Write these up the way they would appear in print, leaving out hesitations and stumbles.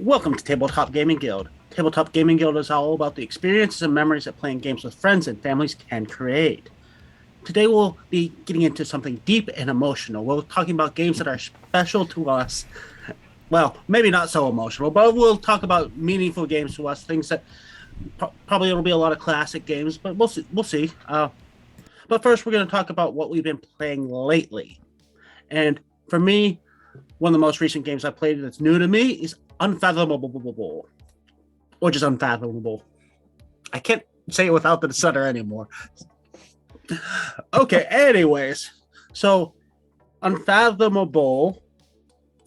Welcome to Tabletop Gaming Guild. Tabletop Gaming Guild is all about the experiences and memories that playing games with friends and families can create. Today we'll be getting into something deep and emotional. We're talking about games that are special to us. Well, maybe not so emotional, but we'll talk about meaningful games to us. Things that probably it'll be a lot of classic games, but we'll see. But first, we're going to talk about what we've been playing lately. And for me, one of the most recent games I played that's new to me is Unfathomable, or just Unfathomable. I can't say it without the stutter anymore. Okay, anyways, so Unfathomable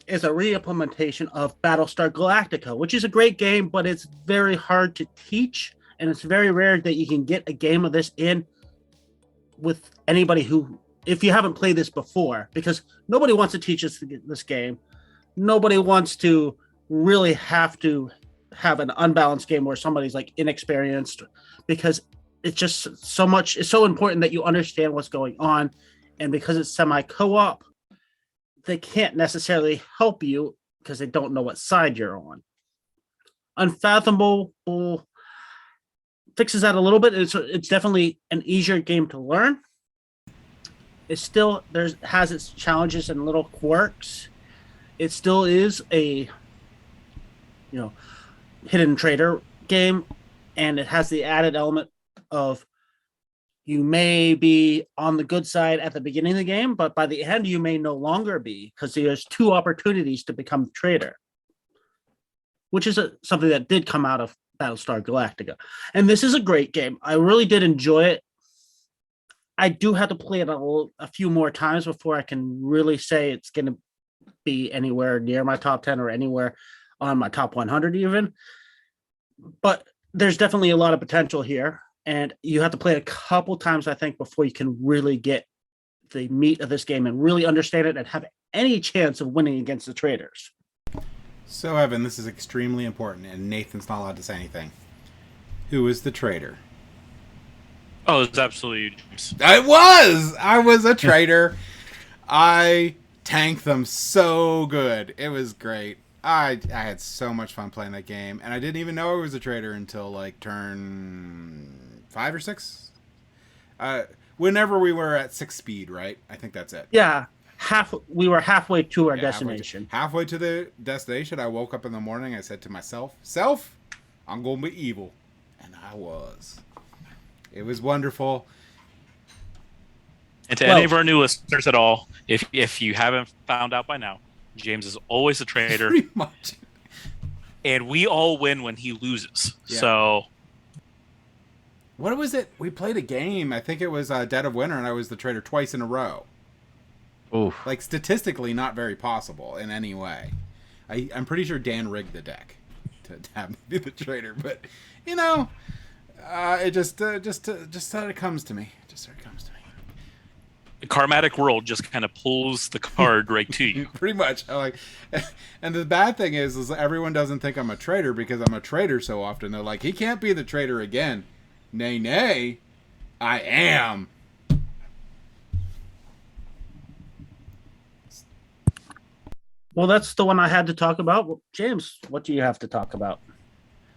is a re-implementation of Battlestar Galactica, which is a great game, but it's very hard to teach, and it's very rare that you can get a game of this in with anybody who, if you haven't played this before, because nobody wants to teach us this game. Nobody wants to really have to have an unbalanced game where somebody's like inexperienced, because it's just so much. It's so important that you understand what's going on, and because it's semi co-op, they can't necessarily help you because they don't know what side you're on. Unfathomable fixes that a little bit. It's definitely an easier game to learn. It still has its challenges and little quirks. It still is a hidden trader game, and it has the added element of you may be on the good side at the beginning of the game, but by the end you may no longer be, because there's two opportunities to become a trader, which is something that did come out of Battlestar Galactica. And this is a great game. I really did enjoy it. I do have to play it a few more times before I can really say it's going to be anywhere near my top 10 or anywhere on my top 100 even. But there's definitely a lot of potential here, and you have to play it a couple times, I think, before you can really get the meat of this game and really understand it and have any chance of winning against the traders. So, Evan, this is extremely important, and Nathan's not allowed to say anything. Who is the trader? Oh, it's absolutely James. I was a trader. I tanked them so good. It was great. I had so much fun playing that game, and I didn't even know I was a trader until like turn 5 or 6. Whenever we were at 6 speed, right? I think that's it. Yeah, we were halfway to our destination. Halfway to the destination, I woke up in the morning. I said to myself, "Self, I'm gonna be evil," and I was. It was wonderful. And to any of our new listeners at all, if you haven't found out by now, James is always a trader. Pretty much. And we all win when he loses. Yeah. So. What was it? We played a game. I think it was Dead of Winter, and I was the trader twice in a row. Oof. Like, statistically not very possible in any way. I'm pretty sure Dan rigged the deck to have me be the trader, but, it just sort of comes to me. The karmatic world just kind of pulls the card right to you. Pretty much. And the bad thing is everyone doesn't think I'm a traitor because I'm a traitor so often. They're like, he can't be the traitor again. Nay, I am. Well, that's the one I had to talk about. Well, James, what do you have to talk about?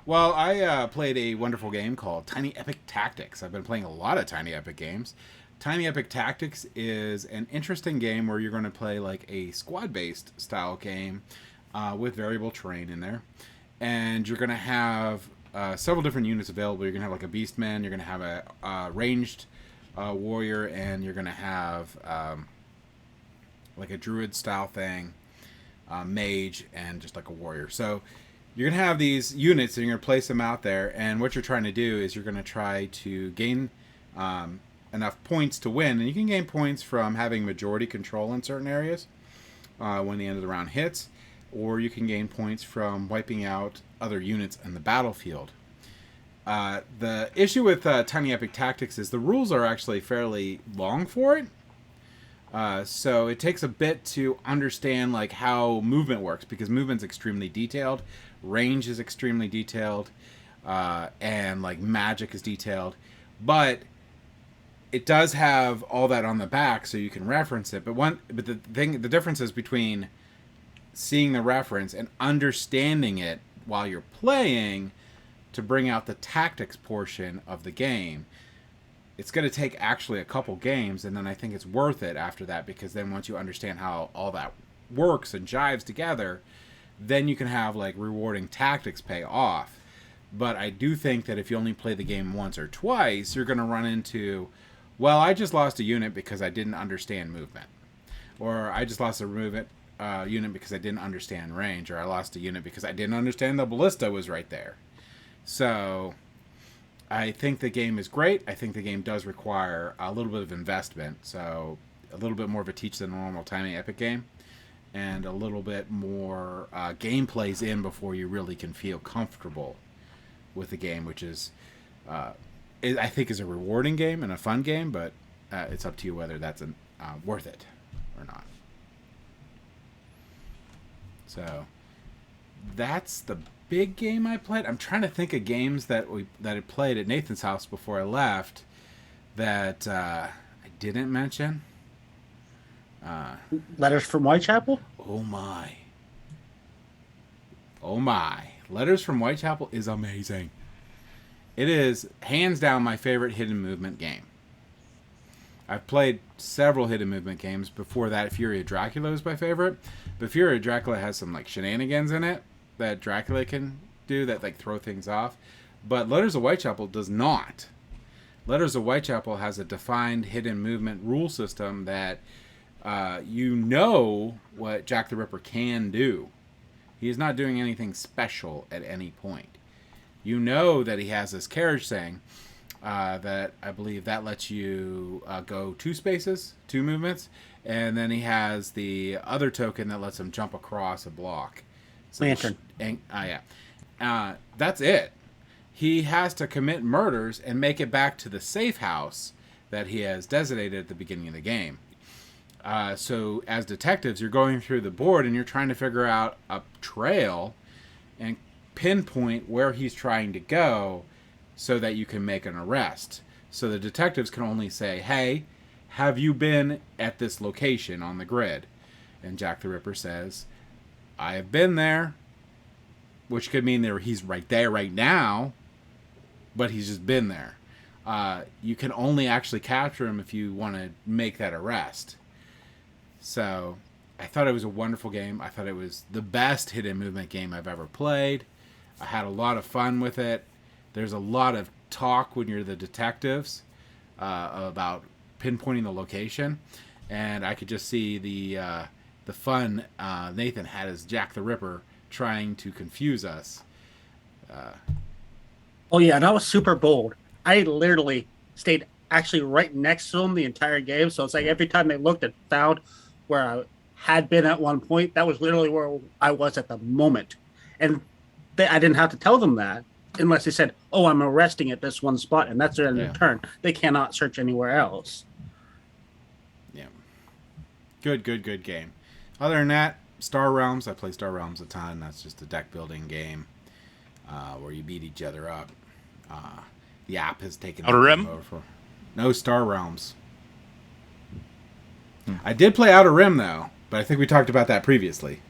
Well, I played a wonderful game called Tiny Epic Tactics. I've been playing a lot of Tiny Epic games. Tiny Epic Tactics is an interesting game where you're going to play like a squad-based style game with variable terrain in there. And you're going to have several different units available. You're going to have like a Beastman, you're going to have a ranged warrior, and you're going to have like a druid style thing, mage, and just like a warrior. So you're going to have these units and you're going to place them out there. And what you're trying to do is you're going to try to gain enough points to win, and you can gain points from having majority control in certain areas when the end of the round hits, or you can gain points from wiping out other units in the battlefield. The issue with Tiny Epic Tactics is the rules are actually fairly long for it, so it takes a bit to understand like how movement works, because movement's extremely detailed, range is extremely detailed, and like magic is detailed, but it does have all that on the back, so you can reference it. But the difference is between seeing the reference and understanding it while you're playing to bring out the tactics portion of the game. It's going to take actually a couple games, and then I think it's worth it after that, because then once you understand how all that works and jives together, then you can have like rewarding tactics pay off. But I do think that if you only play the game once or twice, you're going to run into, well, I just lost a unit because I didn't understand movement, or I just lost a movement unit because I didn't understand range, or I lost a unit because I didn't understand the ballista was right there. So I think the game is great. I think the game does require a little bit of investment, so a little bit more of a teach than a normal Tiny Epic game, and a little bit more gameplays in before you really can feel comfortable with the game, which is, I think, is a rewarding game and a fun game, but it's up to you whether that's worth it or not. So that's the big game I played. I'm trying to think of games that I played at Nathan's house before I left that I didn't mention. Letters from Whitechapel? Oh my. Letters from Whitechapel is amazing. It is hands down my favorite hidden movement game. I've played several hidden movement games. Before that, Fury of Dracula was my favorite. But Fury of Dracula has some like shenanigans in it that Dracula can do that like throw things off. But Letters of Whitechapel does not. Letters of Whitechapel has a defined hidden movement rule system that you know what Jack the Ripper can do. He is not doing anything special at any point. You know that he has this carriage thing that I believe that lets you go 2 spaces, 2 movements, and then he has the other token that lets him jump across a block. So Lantern. That's it. He has to commit murders and make it back to the safe house that he has designated at the beginning of the game. So as detectives, you're going through the board and you're trying to figure out a trail and pinpoint where he's trying to go so that you can make an arrest. So the detectives can only say, hey, have you been at this location on the grid? And Jack the Ripper says, I have been there, which could mean that he's right there right now, but he's just been there. You can only actually capture him if you want to make that arrest. So I thought it was a wonderful game. I thought it was the best hidden movement game I've ever played. I had a lot of fun with it. There's a lot of talk when you're the detectives about pinpointing the location, and I could just see the fun Nathan had as Jack the Ripper trying to confuse us. Oh yeah, and I was super bold. I literally stayed actually right next to him the entire game. So it's like every time they looked and found where I had been at one point, that was literally where I was at the moment. And I didn't have to tell them that unless they said, oh, I'm arresting at this one spot, and that's their end of the turn. They cannot search anywhere else. Yeah. Good game. Other than that, Star Realms. I play Star Realms a ton. That's just a deck building game where you beat each other up. The app has taken Outer Rim? over for no Star Realms. I did play Outer Rim though, but I think we talked about that previously.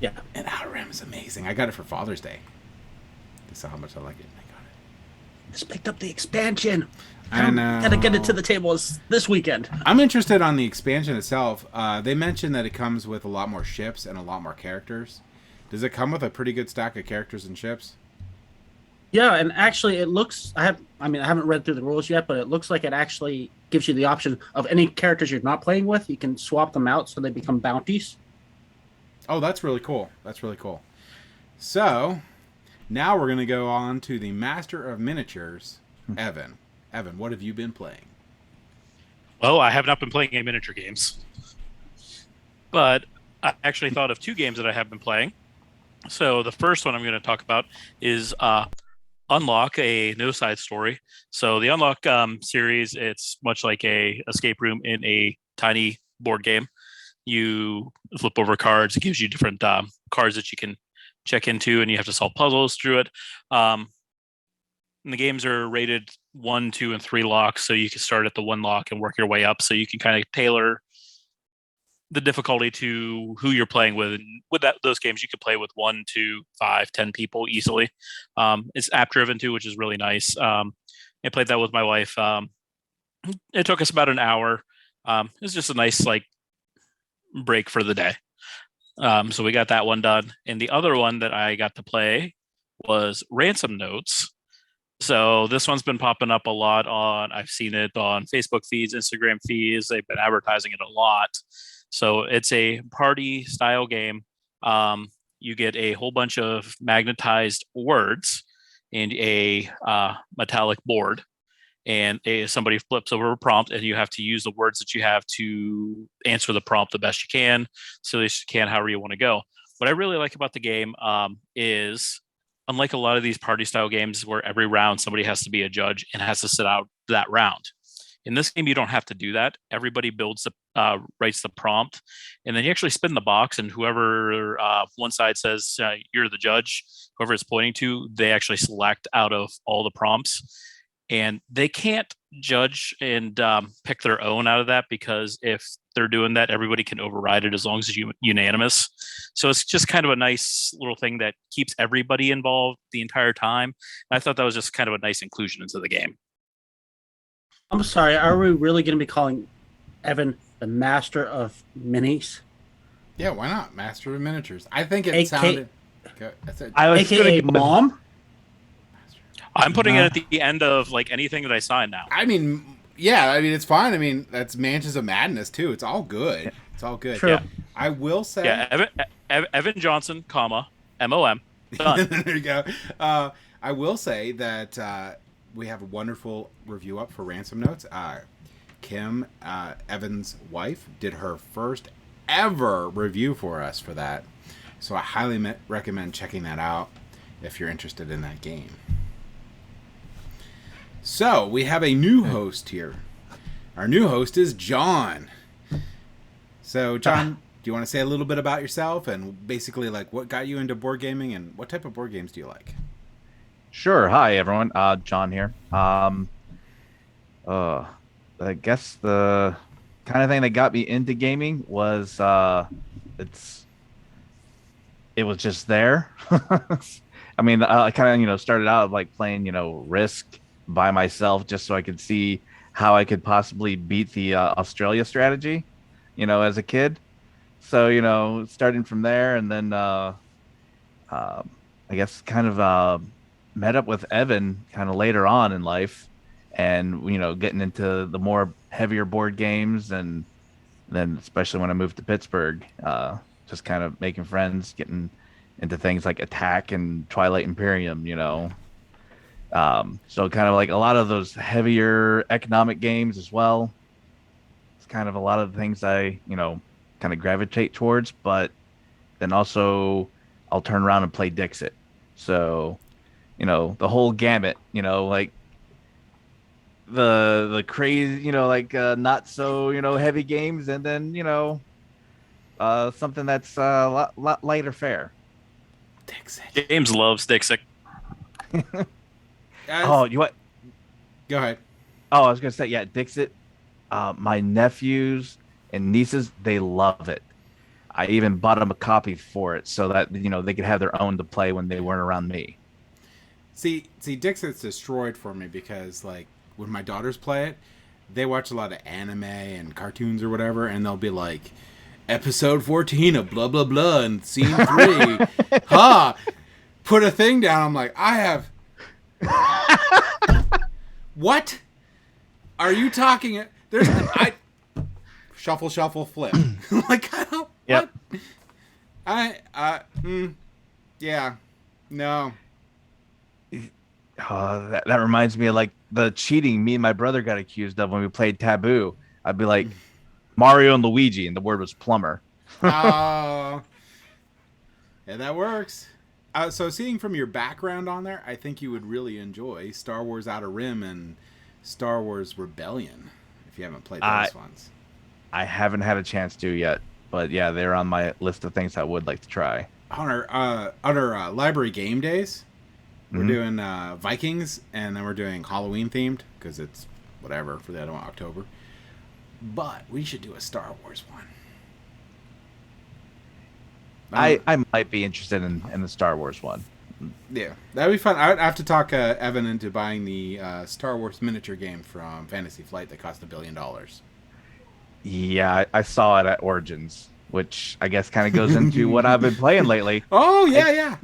Yeah. And Outer Rim is amazing. I got it for Father's Day. They saw how much I like it. I got it. Just picked up the expansion. I know. Gotta get it to the table this weekend. I'm interested on the expansion itself. They mentioned that it comes with a lot more ships and a lot more characters. Does it come with a pretty good stack of characters and ships? Yeah, and actually it looks I haven't read through the rules yet, but it looks like it actually gives you the option of any characters you're not playing with, you can swap them out so they become bounties. Oh, that's really cool. So, now we're going to go on to the Master of Miniatures, Evan. Evan, what have you been playing? Well, I have not been playing any miniature games, but I actually thought of 2 games that I have been playing. So the first one I'm going to talk about is Unlock, a No Side Story. So the Unlock series, it's much like a escape room in a tiny board game. You flip over cards. It gives you different cards that you can check into, and you have to solve puzzles through it. And the games are rated 1, 2, and 3 locks, so you can start at the 1 lock and work your way up. So you can kind of tailor the difficulty to who you're playing with. And with those games, you could play with 1, 2, 5, 10 people easily. It's app driven too, which is really nice. I played that with my wife. It took us about an hour. It's just a nice like break for the day. So we got that one done. And the other one that I got to play was Ransom Notes. So this one's been popping up a lot I've seen it on Facebook feeds, Instagram feeds. They've been advertising it a lot. So it's a party style game. You get a whole bunch of magnetized words and a metallic board. And somebody flips over a prompt, and you have to use the words that you have to answer the prompt the best you can, so you can however you want to go. What I really like about the game is, unlike a lot of these party style games where every round somebody has to be a judge and has to sit out that round. In this game, you don't have to do that. Everybody writes the prompt, and then you actually spin the box, and whoever one side says you're the judge, whoever it's pointing to, they actually select out of all the prompts. And they can't judge and pick their own out of that, because if they're doing that, everybody can override it as long as it's unanimous. So it's just kind of a nice little thing that keeps everybody involved the entire time. And I thought that was just kind of a nice inclusion into the game. I'm sorry, are we really going to be calling Evan the master of minis? Yeah, why not? Master of miniatures. I think it sounded... AKA mom? I'm putting it at the end of like anything that I sign now. I mean, yeah, I mean, it's fine. I mean, that's Mansions of Madness too. It's all good. It's all good. True. Yeah. I will say... Yeah, Evan Johnson, comma, MOM. Done. There you go. I will say that we have a wonderful review up for Ransom Notes. Kim, Evan's wife, did her first ever review for us for that. So I highly recommend checking that out if you're interested in that game. So, we have a new host here. Our new host is John. So, John, do you want to say a little bit about yourself and basically like what got you into board gaming and what type of board games do you like? Sure. Hi, everyone. John here. I guess the kind of thing that got me into gaming was it was just there. I mean, I kind of, started out like playing, Risk by myself just so I could see how I could possibly beat the Australia strategy, as a kid. So, starting from there, and then I guess kind of met up with Evan kind of later on in life, and getting into the more heavier board games, and then especially when I moved to Pittsburgh, just kind of making friends, getting into things like Attack and Twilight Imperium, so kind of like a lot of those heavier economic games as well. It's kind of a lot of the things I, kind of gravitate towards, but then also I'll turn around and play Dixit. So, the whole gamut, like the crazy, not so, heavy games, and then, something that's a lot lighter fare. Dixit. James loves Dixit. Oh, you what? Go ahead. Oh, I was gonna say, yeah, Dixit. My nephews and nieces, they love it. I even bought them a copy for it so that they could have their own to play when they weren't around me. See, Dixit's destroyed for me because like when my daughters play it, they watch a lot of anime and cartoons or whatever, and they'll be like, episode 14 of blah blah blah and scene 3, put a thing down. I'm like, I have. What are you talking? There's shuffle flip. Like I don't. Yep. What? Yeah, no. That reminds me of like the cheating me and my brother got accused of when we played Taboo. I'd be like Mario and Luigi, and the word was plumber. Oh, yeah, that works. So seeing from your background on there, I think you would really enjoy Star Wars Outer Rim and Star Wars Rebellion, if you haven't played those ones. I haven't had a chance to yet, but yeah, they're on my list of things I would like to try. On our library game days, we're doing Vikings, and then we're doing Halloween themed, because it's whatever for the other one, October. But we should do a Star Wars one. I might be interested in the Star Wars one. Yeah, that'd be fun. I'd have to talk Evan into buying the Star Wars miniature game from Fantasy Flight that cost $1 billion. Yeah, I saw it at Origins, which I guess kind of goes into what I've been playing lately. Oh yeah, yeah.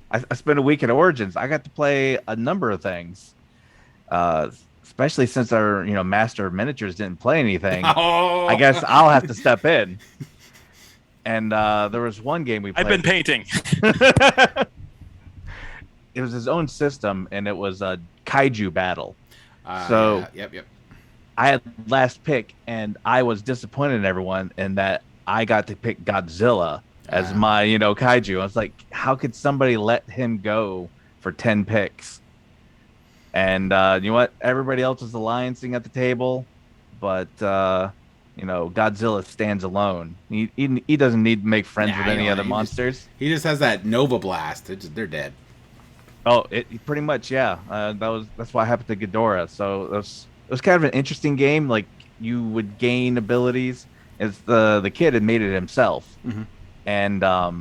I spent a week at Origins. I got to play a number of things, especially since our master of miniatures didn't play anything. Oh. I guess I'll have to step in. And there was one game we played. I've been painting. It was his own system, and it was a kaiju battle. So yeah, yep. I had last pick, and I was disappointed in everyone in that I got to pick Godzilla as my kaiju. I was like, how could somebody let him go for 10 picks? And you know what? Everybody else was alliancing at the table, but Godzilla stands alone. He doesn't need to make friends with any other monsters. He just has that Nova Blast. They're dead. Oh, pretty much, yeah. That's why happened to Ghidorah. So it was kind of an interesting game. Like, you would gain abilities. As the kid had made it himself, and I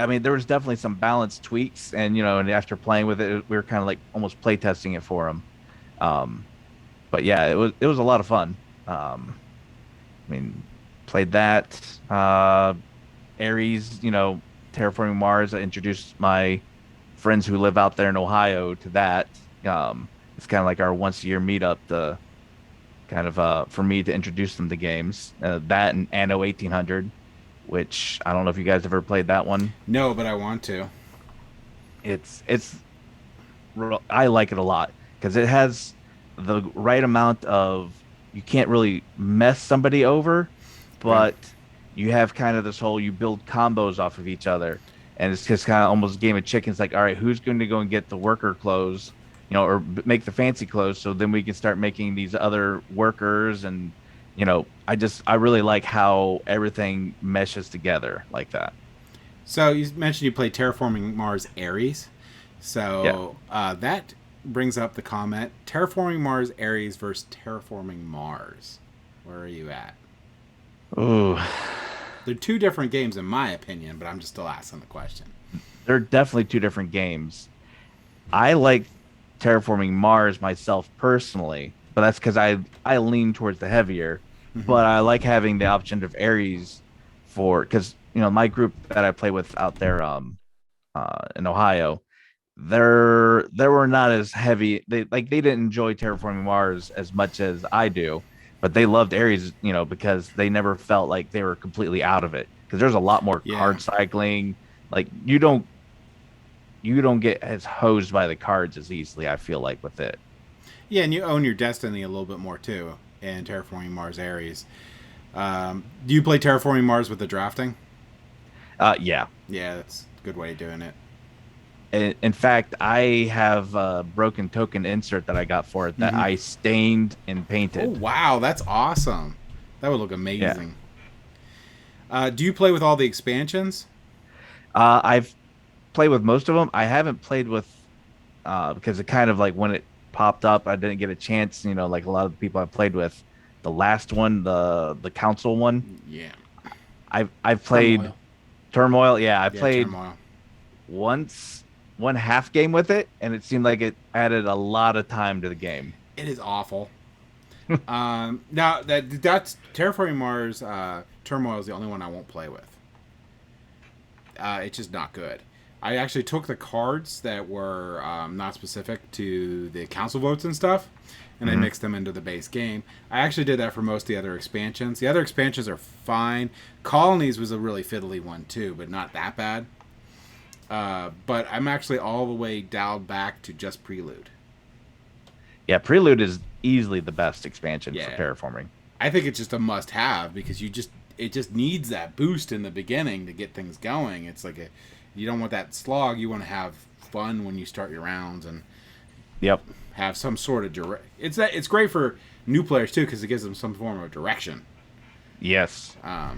mean, there was definitely some balance tweaks, and and after playing with it, we were kind of like almost play testing it for him. But yeah, it was a lot of fun. I mean, played that. Ares, Terraforming Mars. I introduced my friends who live out there in Ohio to that. It's kind of like our once a year meetup to kind of for me to introduce them to games. That and Anno 1800, which I don't know if you guys ever played that one. No, but I want to. I like it a lot because it has the right amount of, you can't really mess somebody over, but you have kind of this whole, you build combos off of each other. And it's just kind of almost a game of chicken. It's like, all right, who's going to go and get the worker clothes, or make the fancy clothes, so then we can start making these other workers. And, I really like how everything meshes together like that. So you mentioned you played Terraforming Mars Ares. So that brings up the comment, Terraforming Mars Ares versus Terraforming Mars. Where are you at? Ooh. They're two different games in my opinion, but I'm just still asking the question. They're definitely two different games. I like Terraforming Mars myself personally, but that's because I lean towards the heavier. But I like having the option of Ares because my group that I play with out there in Ohio, they were not as heavy. They didn't enjoy Terraforming Mars as much as I do. But they loved Ares, because they never felt like they were completely out of it. Because there's a lot more card cycling. Like, you don't get as hosed by the cards as easily, I feel like, with it. Yeah, and you own your destiny a little bit more too in Terraforming Mars Ares. Do you play Terraforming Mars with the drafting? Yeah. Yeah, that's a good way of doing it. In fact, I have a broken token insert that I got for it that I stained and painted. Oh, wow. That's awesome. That would look amazing. Yeah. Do you play with all the expansions? I've played with most of them. I haven't played with, because it kind of like when it popped up, I didn't get a chance, like a lot of the people I've played with. The last one, the council one. Yeah. I've played Turmoil. Yeah, I played Turmoil. One half game with it, and it seemed like it added a lot of time to the game. It is awful. Now that's Terraforming Mars. Turmoil is the only one I won't play with. It's just not good. I actually took the cards that were not specific to the council votes and stuff, and I mixed them into the base game. I actually did that for most of the other expansions. The other expansions are fine. Colonies was a really fiddly one too, but not that bad. But I'm actually all the way dialed back to just Prelude. Yeah, Prelude is easily the best expansion for terraforming. I think it's just a must-have because it just needs that boost in the beginning to get things going. It's like you don't want that slog. You want to have fun when you start your rounds and have some sort of It's great for new players too because it gives them some form of direction. Yes. Yeah.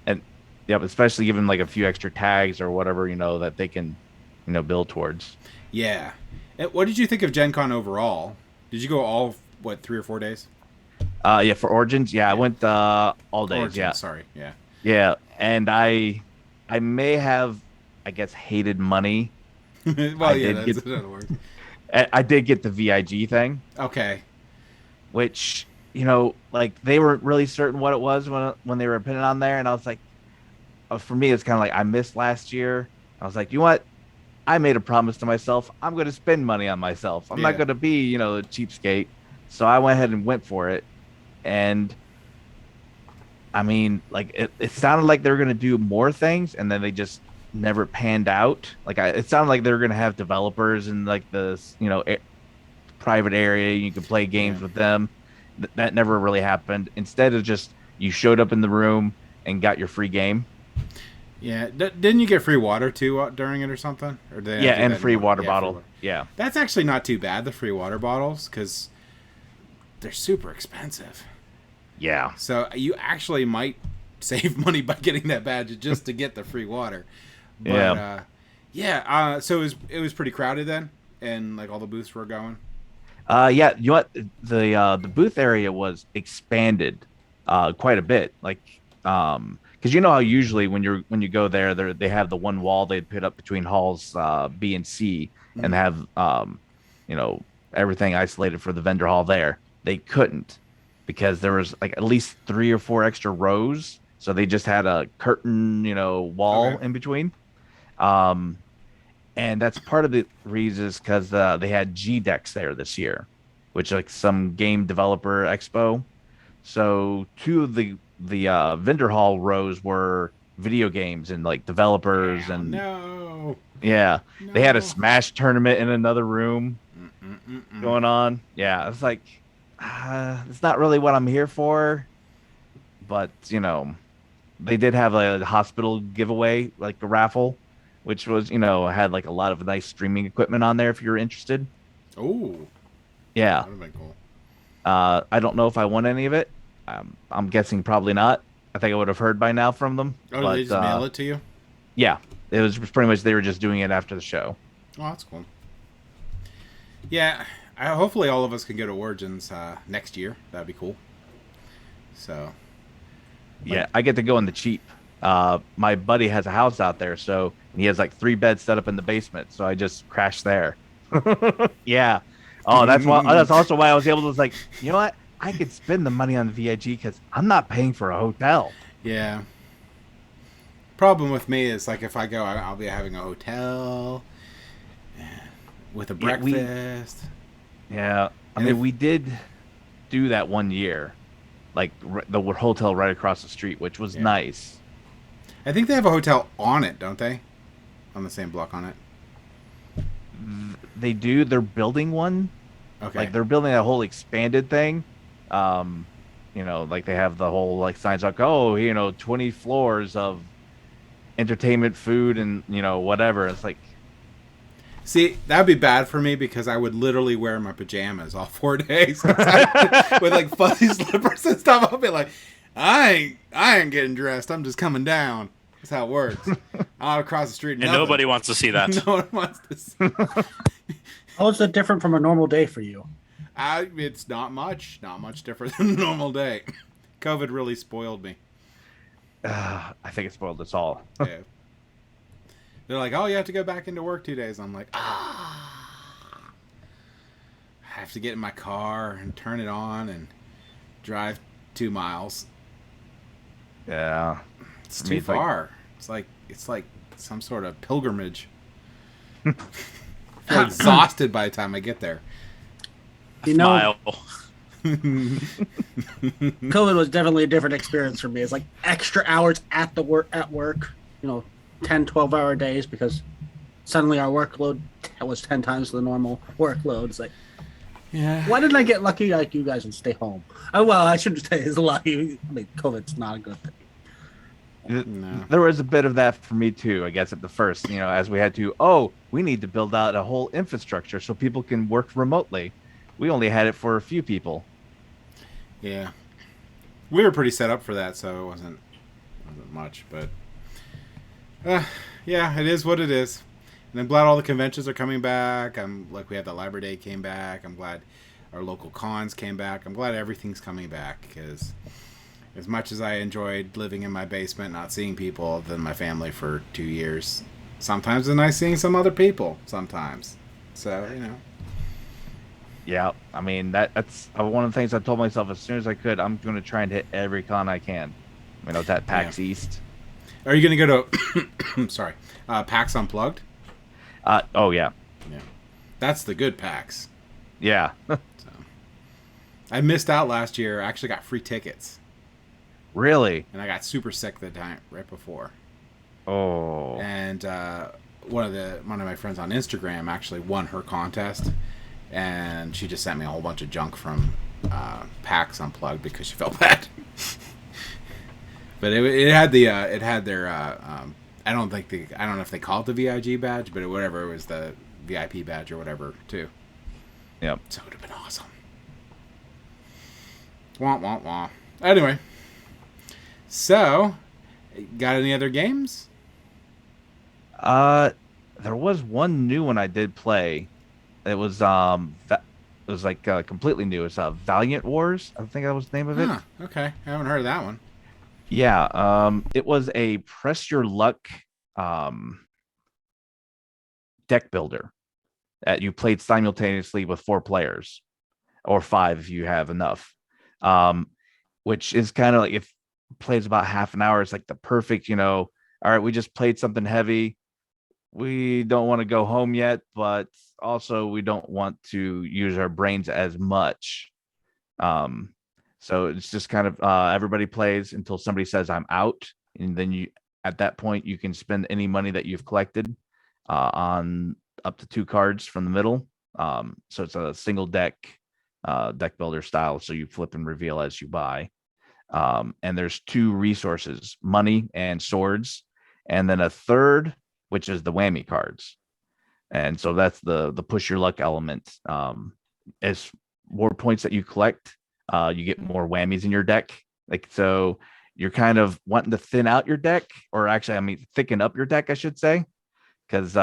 And especially given like a few extra tags or whatever that they can build towards. Yeah. What did you think of Gen Con overall? Did you go all 3 or 4 days? For Origins, I went all days. Origins, yeah, sorry, yeah. Yeah, and I I may have, I guess, hated money. Well, I yeah, did that's get in other words. I did get the VIG thing, Okay. which like they weren't really certain what it was when they were putting it on there, and I was like, for me, it's kind of like I missed last year. I was like, you know what? I made a promise to myself. I'm going to spend money on myself. I'm not Yeah. going to be, a cheapskate. So I went ahead and went for it. And I mean, like it sounded like they were going to do more things, and then they just never panned out. Like it sounded like they were going to have developers in like this, private area. You could play Yeah. games with them. That never really happened. Instead of just you showed up in the room and got your free game. Yeah. Didn't you get free water too during it or something? Or did they Yeah, not do and that free anymore? water Yeah, free bottle. water. Yeah. That's actually not too bad, the free water bottles, because they're super expensive. Yeah. So you actually might save money by getting that badge just to get the free water. But so it was pretty crowded then, and like all the booths were going. Yeah, you know what? The booth area was expanded quite a bit. Like because you know how usually when you go there, they have the one wall they put up between halls B and C and have you know everything isolated for the vendor hall there. They couldn't because there was like at least 3 or 4 extra rows. So they just had a curtain, wall Okay. in between. Um, and that's part of the reasons because they had G decks there this year, which like some game developer expo. So two of the vendor hall rows were video games and like developers Ow, and no. yeah, they had a No. Smash tournament in another room Mm-mm-mm-mm. going on. Yeah, it's like it's not really what I'm here for, but they did have a hospital giveaway, like a raffle, which was, had like a lot of nice streaming equipment on there if you're interested. Oh, Yeah. that would have been cool. I don't know if I won any of it. I'm guessing probably not. I think I would have heard by now from them. Oh, But did they just mail it to you? yeah, it was pretty much they were just doing it after the show. Oh, that's cool. Yeah, hopefully all of us can go to Origins next year. That'd be cool. So, Yeah, I get to go in the cheap. My buddy has a house out there, so he has like 3 beds set up in the basement. So I just crashed there. Yeah. Oh, that's why. That's also why I was able to like, you know what? I could spend the money on the VIG because I'm not paying for a hotel. yeah. Problem with me is like if I go, I'll be having a hotel with a Yeah, breakfast. Yeah, I And mean, if- we did do that one year, like the hotel right across the street, which was Yeah. nice. I think they have a hotel on it, don't they? On the same block on it. They do. They're building one. Okay. Like they're building a whole expanded thing. Like they have the whole like signs like, oh, 20 floors of entertainment, food, and whatever. It's like, See, that'd be bad for me because I would literally wear my pajamas all 4 days with like fuzzy slippers and stuff. I'll be like, I ain't getting dressed. I'm just coming down. That's how it works. I'll cross the street. And nothing. nobody wants to see that. No one wants to see. How is that different from a normal day for you? It's not much different than a normal day. COVID really spoiled me. I think it spoiled us all. Yeah. They're like, oh, you have to go back into work 2 days. I'm like, I have to get in my car and turn it on and drive 2 miles. Yeah. It's For me, too it's like- far. It's like some sort of pilgrimage. I feel exhausted by the time I get there. You know, Smile. COVID was definitely a different experience for me. It's like extra hours at work, 10, 12-hour days because suddenly our workload was 10 times the normal workload. It's like, Yeah. why didn't I get lucky like you guys and stay home? Well, I shouldn't say it's lucky. I mean, COVID's not a good thing. No. There was a bit of that for me too, I guess, at the first, as we had to, we need to build out a whole infrastructure so people can work remotely. We only had it for a few people. Yeah. We were pretty set up for that, so it wasn't much, but yeah, it is what it is. And I'm glad all the conventions are coming back. We had the Library Day came back. I'm glad our local cons came back. I'm glad everything's coming back because As much as I enjoyed living in my basement, not seeing people other than my family for 2 years, sometimes it's nice seeing some other people. Sometimes, so Yeah, I mean that's one of the things I told myself as soon as I could. I'm going to try and hit every con I can. I was at Yeah. PAX East. Are you gonna go to? Sorry, PAX Unplugged. Oh yeah, Yeah, that's the good PAX. yeah. So I missed out last year. I actually got free tickets, Really? and I got super sick the time right before. Oh, And one of my friends on Instagram actually won her contest, and she just sent me a whole bunch of junk from PAX Unplugged because she felt bad. But it had their I don't know if they call it the VIG badge, but whatever, it was the VIP badge or whatever too. yep. So it would have been awesome. Wah wah wah. Anyway, so got any other games? There was one new one I did play. It was it was like completely new. It's Valiant Wars. I think that was the name of it. Huh, okay, I haven't heard of that one. Yeah, it was a press your luck um deck builder that you played simultaneously with 4 players or 5 if you have enough. Um, which is kind of like if plays about half an hour, it's like the perfect, all right, we just played something heavy. We don't want to go home yet, but also we don't want to use our brains as much. Um, so it's just kind of everybody plays until somebody says I'm out, and then you at that point you can spend any money that you've collected on up to 2 cards from the middle. So it's a single deck builder style. So you flip and reveal as you buy. And there's 2 resources, money and swords, and then a third, which is the whammy cards. And so that's the push your luck element. As more points that you collect, you get more whammies in your deck. Like, so you're kind of wanting to thin out your deck, or actually, I mean, thicken up your deck, I should say, because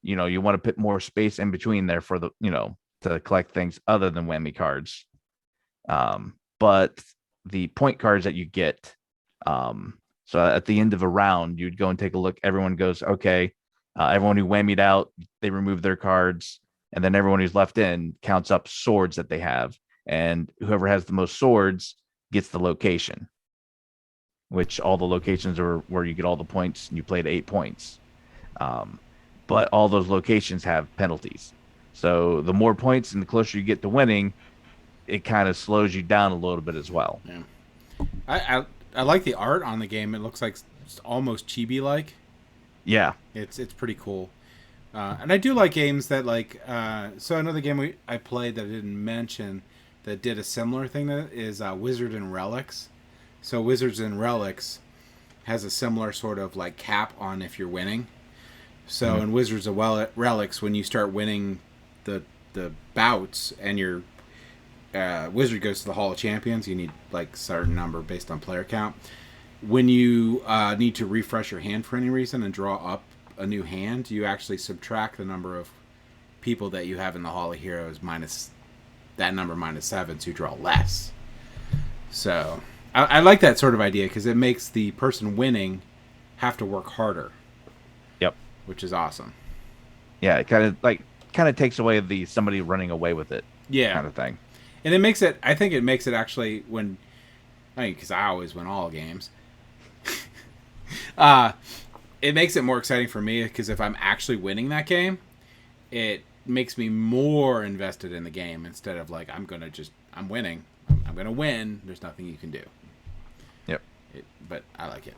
you want to put more space in between there for the to collect things other than whammy cards. But the point cards that you get, so at the end of a round, you'd go and take a look. Everyone goes, okay, everyone who whammied out, they remove their cards, and then everyone who's left in counts up swords that they have, and whoever has the most swords gets the location, which all the locations are where you get all the points, and you play to 8 points. But all those locations have penalties. So the more points and the closer you get to winning, it kind of slows you down a little bit as well. Yeah, I like the art on the game. It looks like it's almost chibi like. Yeah, it's pretty cool. And I do like games that so another game I played that I didn't mention that did a similar thing to it is Wizard and Relics. So Wizards and Relics has a similar sort of like cap on if you're winning. So in Wizards of Relics, when you start winning the bouts and your wizard goes to the Hall of Champions, you need like a certain number based on player count. When you need to refresh your hand for any reason and draw up a new hand, you actually subtract the number of people that you have in the Hall of Heroes minus that number minus 7, so you draw less. So I like that sort of idea because it makes the person winning have to work harder. Yep. Which is awesome. Yeah, it kind of takes away the somebody running away with it. Yeah. Kind of thing. And I think it makes it actually because I always win all games. It makes it more exciting for me because if I'm actually winning that game, it makes me more invested in the game instead of like I'm winning. I'm gonna win. There's nothing you can do. Yep. But I like it.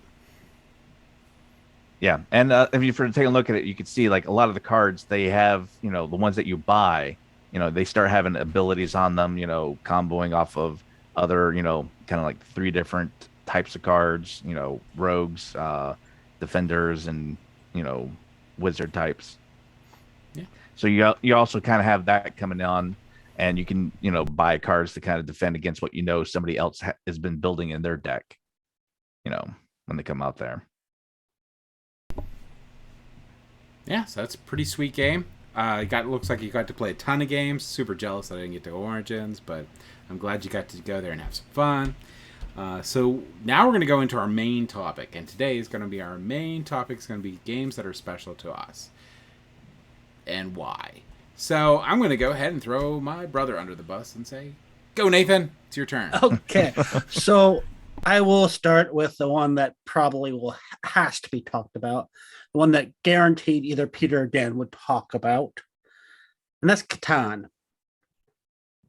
Yeah, and if you take a look at it, you can see like a lot of the cards they have, the ones that you buy, they start having abilities on them, comboing off of other, kind of like 3 different types of cards, rogues, defenders, and wizard types. Yeah. So you also kind of have that coming on, and you can buy cards to kind of defend against what somebody else has been building in their deck, when they come out there. Yeah, so that's a pretty sweet game. Looks like you got to play a ton of games. Super jealous that I didn't get to Origins, but I'm glad you got to go there and have some fun. So now we're going to go into our main topic, and today is going to be our main topic is going to be games that are special to us and why. So I'm going to go ahead and throw my brother under the bus and say, "Go, Nathan! It's your turn." Okay, so I will start with the one that probably has to be talked about, the one that guaranteed either Peter or Dan would talk about, and that's Catan.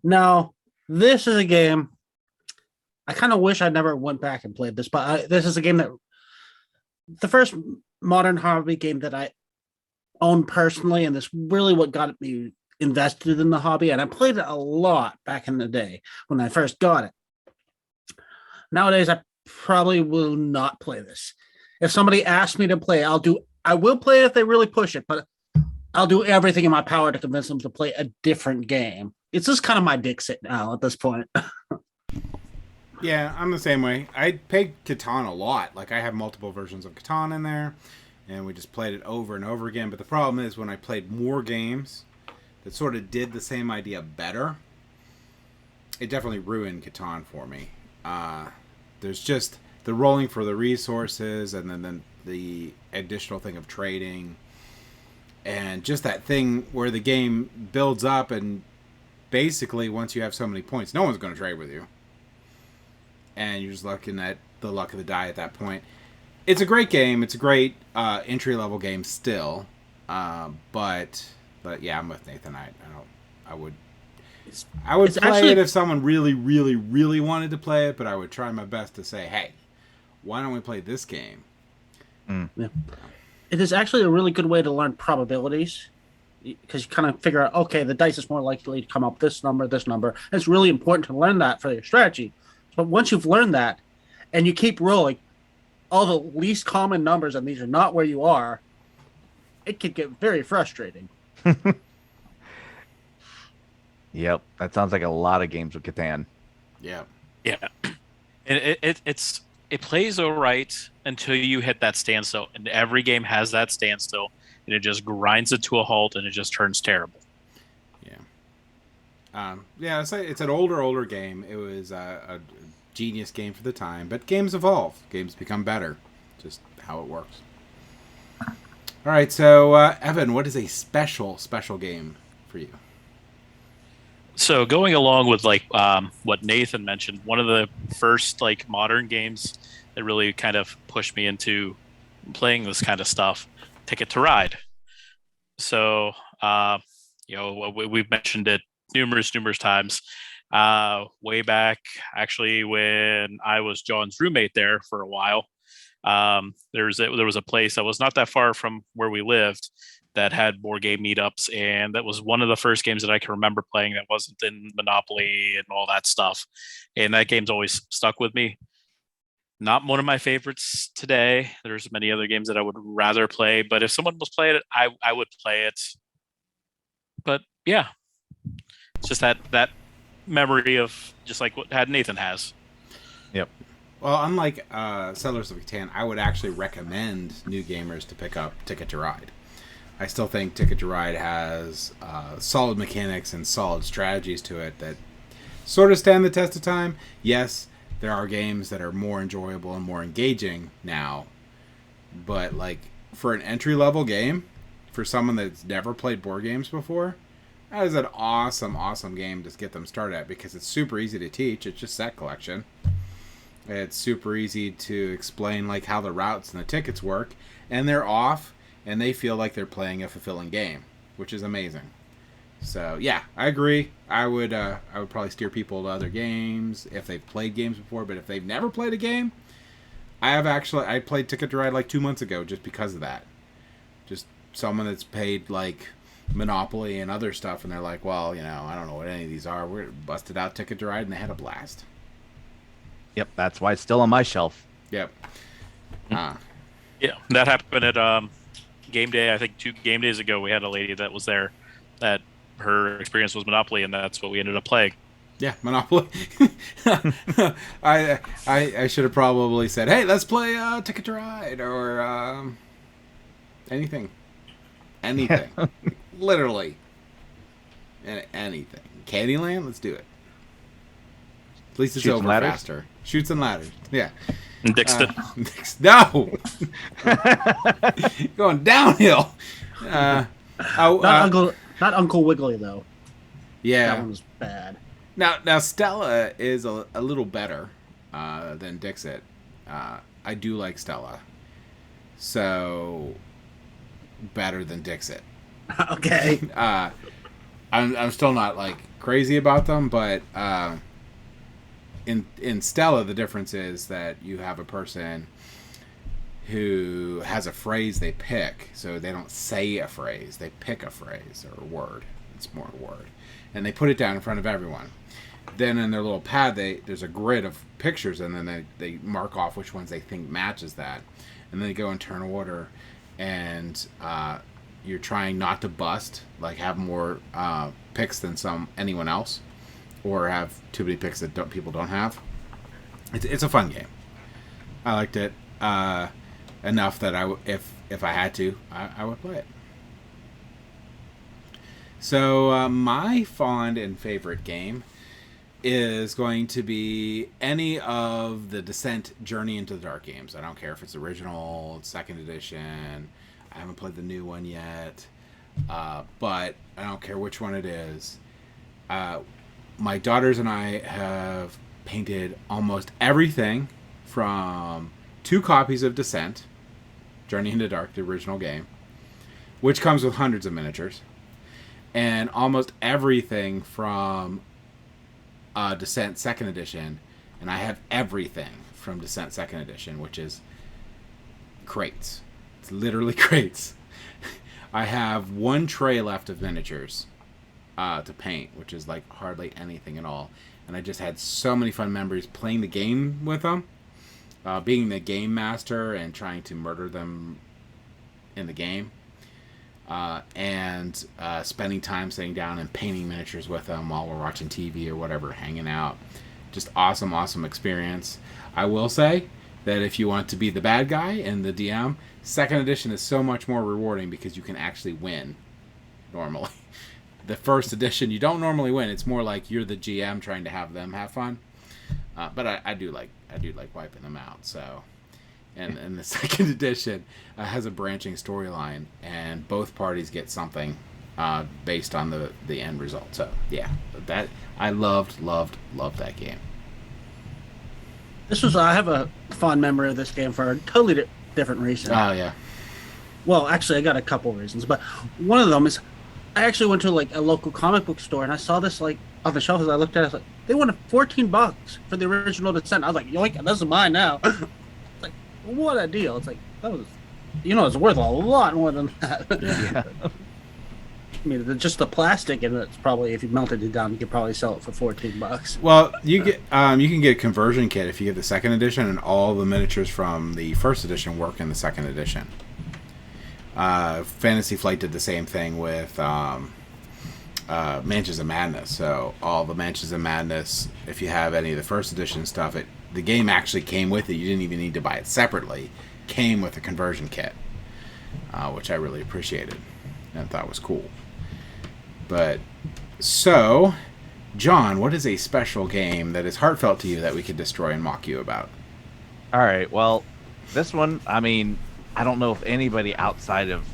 Now, this is a game I kind of wish I never went back and played this, but this is a game that the first modern hobby game that I own personally, and this really what got me invested in the hobby. And I played it a lot back in the day when I first got it. Nowadays, I probably will not play this. If somebody asks me to play, I will play it if they really push it, but I'll do everything in my power to convince them to play a different game. It's just kind of my Dixit now at this point. Yeah, I'm the same way. I played Catan a lot. Like, I have multiple versions of Catan in there, and we just played it over and over again. But the problem is when I played more games that sort of did the same idea better, it definitely ruined Catan for me. There's just the rolling for the resources, and then the additional thing of trading, and just that thing where the game builds up, and basically once you have so many points, no one's going to trade with you. And you're just looking at the luck of the die at that point. It's a great game. It's a great entry-level game still. But yeah, I'm with Nathan. I would play it if someone really, really, really wanted to play it, but I would try my best to say, hey, why don't we play this game? Yeah. It is actually a really good way to learn probabilities, because you kind of figure out, okay, the dice is more likely to come up this number, this number. And it's really important to learn that for your strategy. But once you've learned that and you keep rolling all the least common numbers, and these are not where you are, it can get very frustrating. Yep, that sounds like a lot of games with Catan. Yeah. Yeah. And it plays all right until you hit that standstill. And every game has that standstill, and it just grinds it to a halt, and it just turns terrible. Yeah, it's an older game. It was a genius game for the time, but games evolve. Games become better. Just how it works. All right, so Evan, what is a special game for you? So going along with what Nathan mentioned, one of the first modern games that really kind of pushed me into playing this kind of stuff, Ticket to Ride. So we've mentioned it numerous times. Way back, actually, when I was John's roommate there for a while, there was a place that was not that far from where we lived that had board game meetups, and that was one of the first games that I can remember playing that wasn't in Monopoly and all that stuff. And that game's always stuck with me. Not one of my favorites today. There's many other games that I would rather play, but if someone was playing it, I would play it. But yeah, it's just that memory of just like what Nathan has. Yep. Well, unlike Settlers of Catan, I would actually recommend new gamers to pick up Ticket to Ride. I still think Ticket to Ride has solid mechanics and solid strategies to it that sort of stand the test of time. Yes, there are games that are more enjoyable and more engaging now, but for an entry-level game, for someone that's never played board games before, that is an awesome game to get them started at, because it's super easy to teach. It's just set collection. It's super easy to explain how the routes and the tickets work, and they're off, and they feel like they're playing a fulfilling game, which is amazing. So yeah, I agree. I would probably steer people to other games if they've played games before, but if they've never played a game, I played Ticket to Ride 2 months ago just because of that. Just someone that's paid Monopoly and other stuff, and they're like, well, I don't know what any of these are. We're busted out Ticket to Ride, and they had a blast. Yep, that's why it's still on my shelf. Yep. Yeah, that happened at game day. I think 2 game days ago, we had a lady that was there that her experience was Monopoly, and that's what we ended up playing. Yeah, Monopoly. I should have probably said, hey, let's play Ticket to Ride or anything. Literally anything. Candyland, let's do it. At least it's Shoots and over ladders? faster. Shoots and ladders. Yeah. And Dixon. No. Going downhill. Not Uncle Wiggly though. Yeah. That one was bad. Now Stella is a little better than Dixit. I do like Stella, so better than Dixit. Okay. I'm still not like crazy about them, but in Stella the difference is that you have a person who has a phrase they pick, so they don't say a phrase, they pick a phrase or a word. It's more a word, and they put it down in front of everyone. Then in their little pad, there's a grid of pictures, and then they mark off which ones they think matches that, and then they go in turn order, and you're trying not to bust, like have more picks than anyone else, or have too many picks that people don't have. It's a fun game. I liked it enough that if I had to, I would play it. So my fond and favorite game is going to be any of the Descent Journey into the Dark games. I don't care if it's original, second edition. I haven't played the new one yet, but I don't care which one it is. My daughters and I have painted almost everything from 2 copies of Descent Journey into Dark, the original game, which comes with hundreds of miniatures, and almost everything from Descent Second Edition, and I have everything from Descent Second Edition, which is crates. It's literally crates. I have 1 tray left of miniatures to paint, which is like hardly anything at all, and I just had so many fun memories playing the game with them, being the game master and trying to murder them in the game. And spending time sitting down and painting miniatures with them while we're watching TV or whatever, hanging out. Just awesome experience. I will say that if you want to be the bad guy and the DM, second edition is so much more rewarding because you can actually win normally. The first edition, you don't normally win. It's more like you're the GM trying to have them have fun. But I do like wiping them out. So. And the second edition has a branching storyline, and both parties get something based on the end result. So yeah, that I loved that game. I have a fond memory of this game for a totally different reason. Oh yeah. Well, actually, I got a couple reasons, but one of them is I actually went to like a local comic book store and I saw this like on the shelf. As I looked at it, I was like, they wanted $14 for the original Descent. I was like, yoink, this is mine now. Like, what a deal! It's like that was, it's worth a lot more than that. Yeah. I mean, just the plastic, and it's probably, if you melted it down, you could probably sell it for $14. Well, you can get a conversion kit if you get the second edition, and all the miniatures from the first edition work in the second edition. Fantasy Flight did the same thing with Mansions of Madness. So all the Mansions of Madness, if you have any of the first edition stuff, the game actually came with it. You didn't even need to buy it separately. Came with a conversion kit, which I really appreciated and thought was cool. But so, John, what is a special game that is heartfelt to you that we could destroy and mock you about? All right. Well, this one, I mean, I don't know if anybody outside of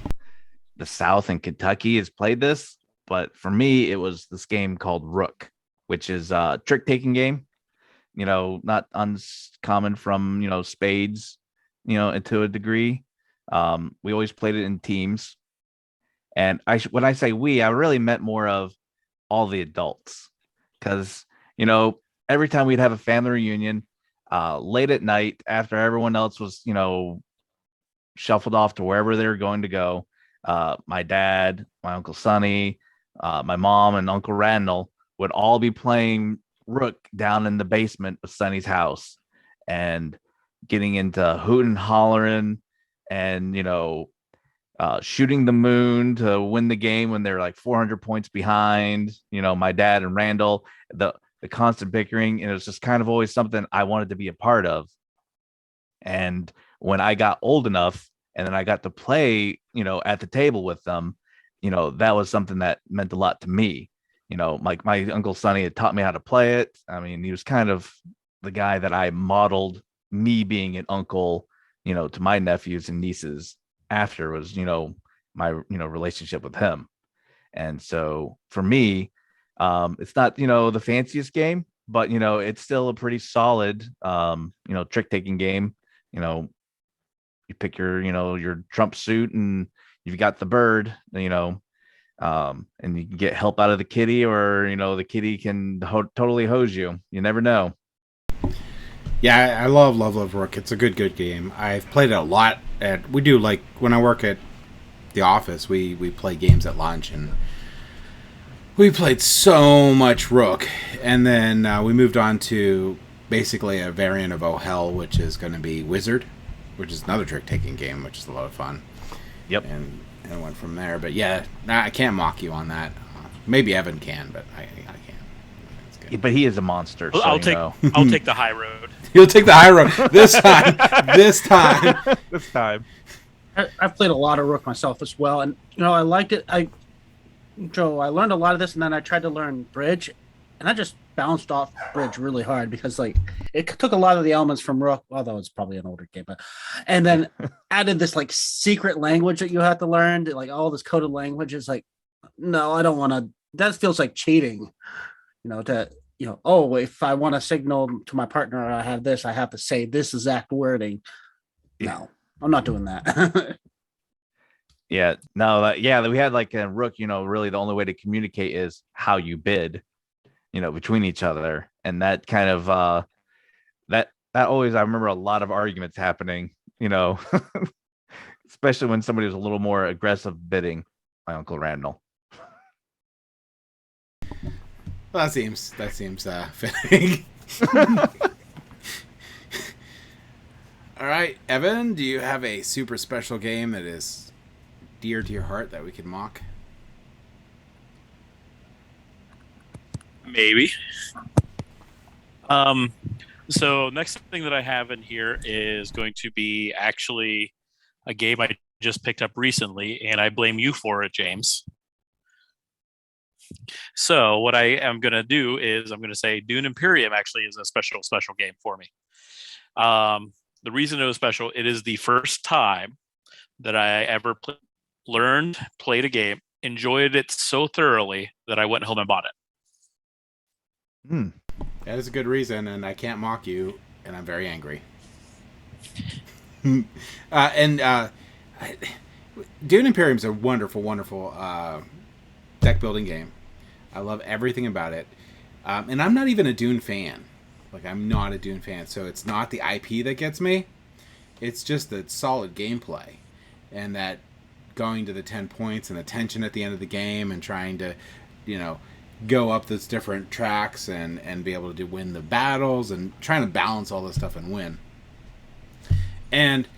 the South and Kentucky has played this, but for me, it was this game called Rook, which is a trick-taking game. Not uncommon from, spades, to a degree. We always played it in teams. And when I say we, I really meant more of all the adults. Because, every time we'd have a family reunion, late at night, after everyone else was, shuffled off to wherever they were going to go, my dad, my Uncle Sonny, my mom, and Uncle Randall would all be playing Rook down in the basement of Sonny's house and getting into hooting and hollering and, shooting the moon to win the game when they're like 400 points behind. My dad and Randall, the constant bickering, and it was just kind of always something I wanted to be a part of. And when I got old enough and then I got to play, at the table with them, that was something that meant a lot to me. like my Uncle Sonny had taught me how to play it. I mean, he was kind of the guy that I modeled me being an uncle, to my nephews and nieces after was, my, relationship with him. And so for me, it's not, the fanciest game, but, it's still a pretty solid, trick taking game. You pick your Trump suit and you've got the bird, and you can get help out of the kitty, or the kitty can totally hose you. You never know. Yeah, I love Rook. It's a good game. I've played it a lot. We do, like, when I work at the office, we play games at lunch, and we played so much Rook. And then we moved on to basically a variant of Oh Hell, which is going to be Wizard, which is another trick-taking game, which is a lot of fun. Yep. And went from there. But yeah, I can't mock you on that. Maybe Evan can, but I can't. It's good. But he is a monster. So, I'll take the high road. He'll take the high road this time. This time. I've played a lot of Rook myself as well, and I liked it. I learned a lot of this, and then I tried to learn Bridge, and I just bounced off Bridge really hard because it took a lot of the elements from Rook, although it's probably an older game, and then added this secret language that you have to learn, all this coded language. Is no, I don't want to. That feels like cheating, if I want to signal to my partner I have this, I have to say this exact wording. No, I'm not doing that. Yeah, no, we had a Rook, really the only way to communicate is how you bid, between each other. And that kind of, that always, I remember a lot of arguments happening, especially when somebody was a little more aggressive bidding, my Uncle Randall. Well, that seems fitting. All right, Evan, do you have a super special game that is dear to your heart that we can mock? Maybe. So next thing that I have in here is going to be actually a game I just picked up recently, and I blame you for it, James. So what I am going to do is I'm going to say Dune Imperium actually is a special game for me. The reason it was special, it is the first time that I ever played a game, enjoyed it so thoroughly that I went home and bought it. That is a good reason, and I can't mock you, and I'm very angry. Dune Imperium is a wonderful deck building game. I love everything about it, and I'm not even a Dune fan. I'm not a Dune fan, so it's not the IP that gets me. It's just the solid gameplay, and that going to the 10 points and the tension at the end of the game, and trying to, go up those different tracks and be able to win the battles, and trying to balance all this stuff and win. And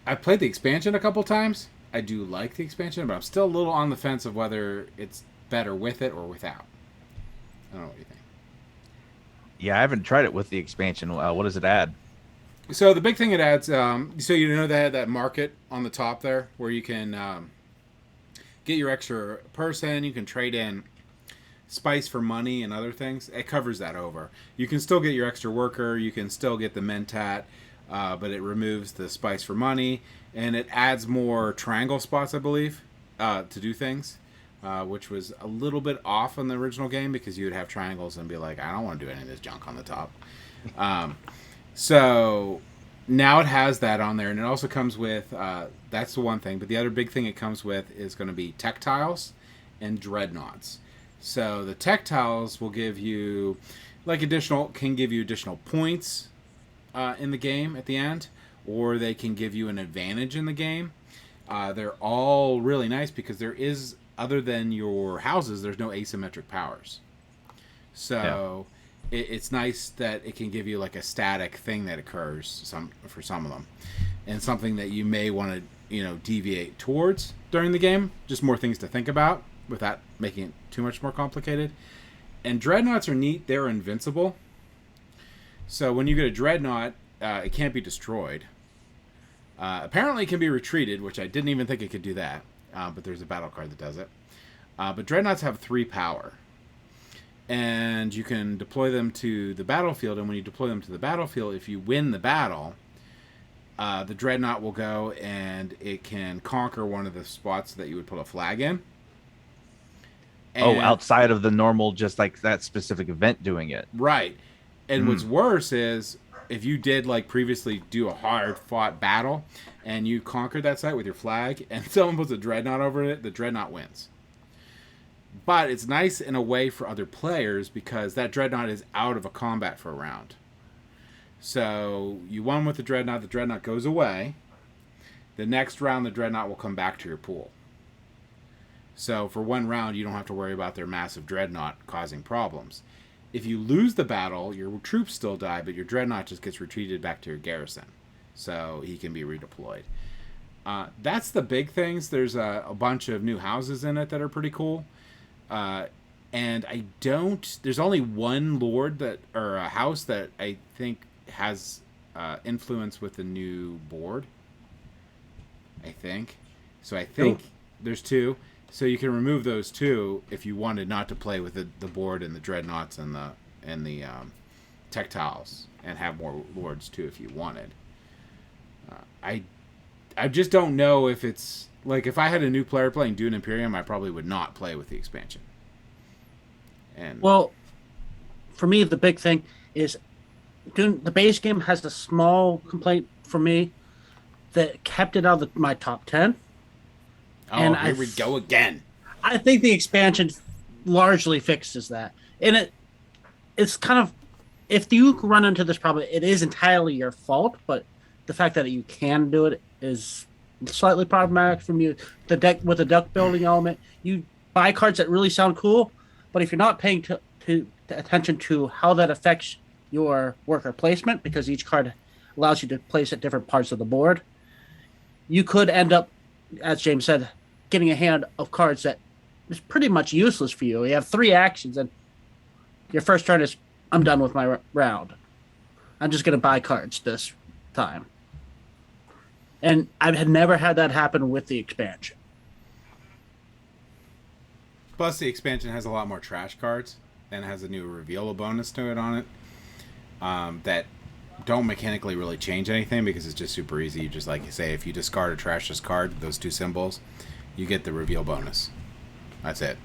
I played the expansion a couple times. I do like the expansion, but I'm still a little on the fence of whether it's better with it or without. I don't know what you think. Yeah, I haven't tried it with the expansion. What does it add? So the big thing it adds, so they had that market on the top there where you can get your extra person. You can trade in spice for money and other things. It covers that over. You can still get your extra worker. You can still get the mentat, but it removes the spice for money, and it adds more triangle spots, I believe, to do things, which was a little bit off in the original game because you would have triangles and be like, I don't want to do any of this junk on the top. So now it has that on there, and it also comes with, that's the one thing, but the other big thing it comes with is going to be tech tiles and dreadnoughts. So the tech tiles will give you, can give you additional points in the game at the end, or they can give you an advantage in the game. They're all really nice because there is, other than your houses, there's no asymmetric powers. So it's nice that it can give you a static thing that occurs for some of them, and something that you may want to deviate towards during the game. Just more things to think about without making it too much more complicated. And dreadnoughts are neat. They're invincible. So when you get a dreadnought, it can't be destroyed. Apparently it can be retreated, which I didn't even think it could do that. But there's a battle card that does it. But dreadnoughts have 3 power. And you can deploy them to the battlefield. And when you deploy them to the battlefield, if you win the battle, the dreadnought will go and it can conquer one of the spots that you would put a flag in. And, outside of the normal, just like that specific event doing it. Right. And what's worse is if you did like previously do a hard fought battle and you conquered that site with your flag and someone puts a dreadnought over it, the dreadnought wins. But it's nice in a way for other players because that dreadnought is out of a combat for a round. So you won with the dreadnought goes away. The next round, the dreadnought will come back to your pool. So for one round, you don't have to worry about their massive dreadnought causing problems. If you lose the battle, your troops still die, but your dreadnought just gets retreated back to your garrison. So he can be redeployed. That's the big things. There's a bunch of new houses in it that are pretty cool. And there's only one lord or a house that I think has influence with the new board. I think. So I think there's 2. So you can remove those 2 if you wanted not to play with the board and the dreadnoughts and the tactiles and have more lords too if you wanted. I just don't know if it's like if I had a new player playing Dune Imperium, I probably would not play with the expansion. And well, for me, the big thing is Dune, the base game has a small complaint for me that kept it out of my top 10. Oh, and here we go again. I think the expansion largely fixes that. And it's kind of, if you run into this problem, it is entirely your fault, but the fact that you can do it is slightly problematic from you. The deck with the deck building element, you buy cards that really sound cool, but if you're not paying attention to how that affects your worker placement, because each card allows you to place at different parts of the board, you could end up, as James said, getting a hand of cards that is pretty much useless for you. You have 3 actions, and your first turn is, I'm done with my round. I'm just going to buy cards this time. And I had never had that happen with the expansion. Plus, the expansion has a lot more trash cards and has a new reveal bonus to it on it that don't mechanically really change anything because it's just super easy. You just, like you say, if you discard or trash this card, those 2 symbols, you get the reveal bonus. That's it.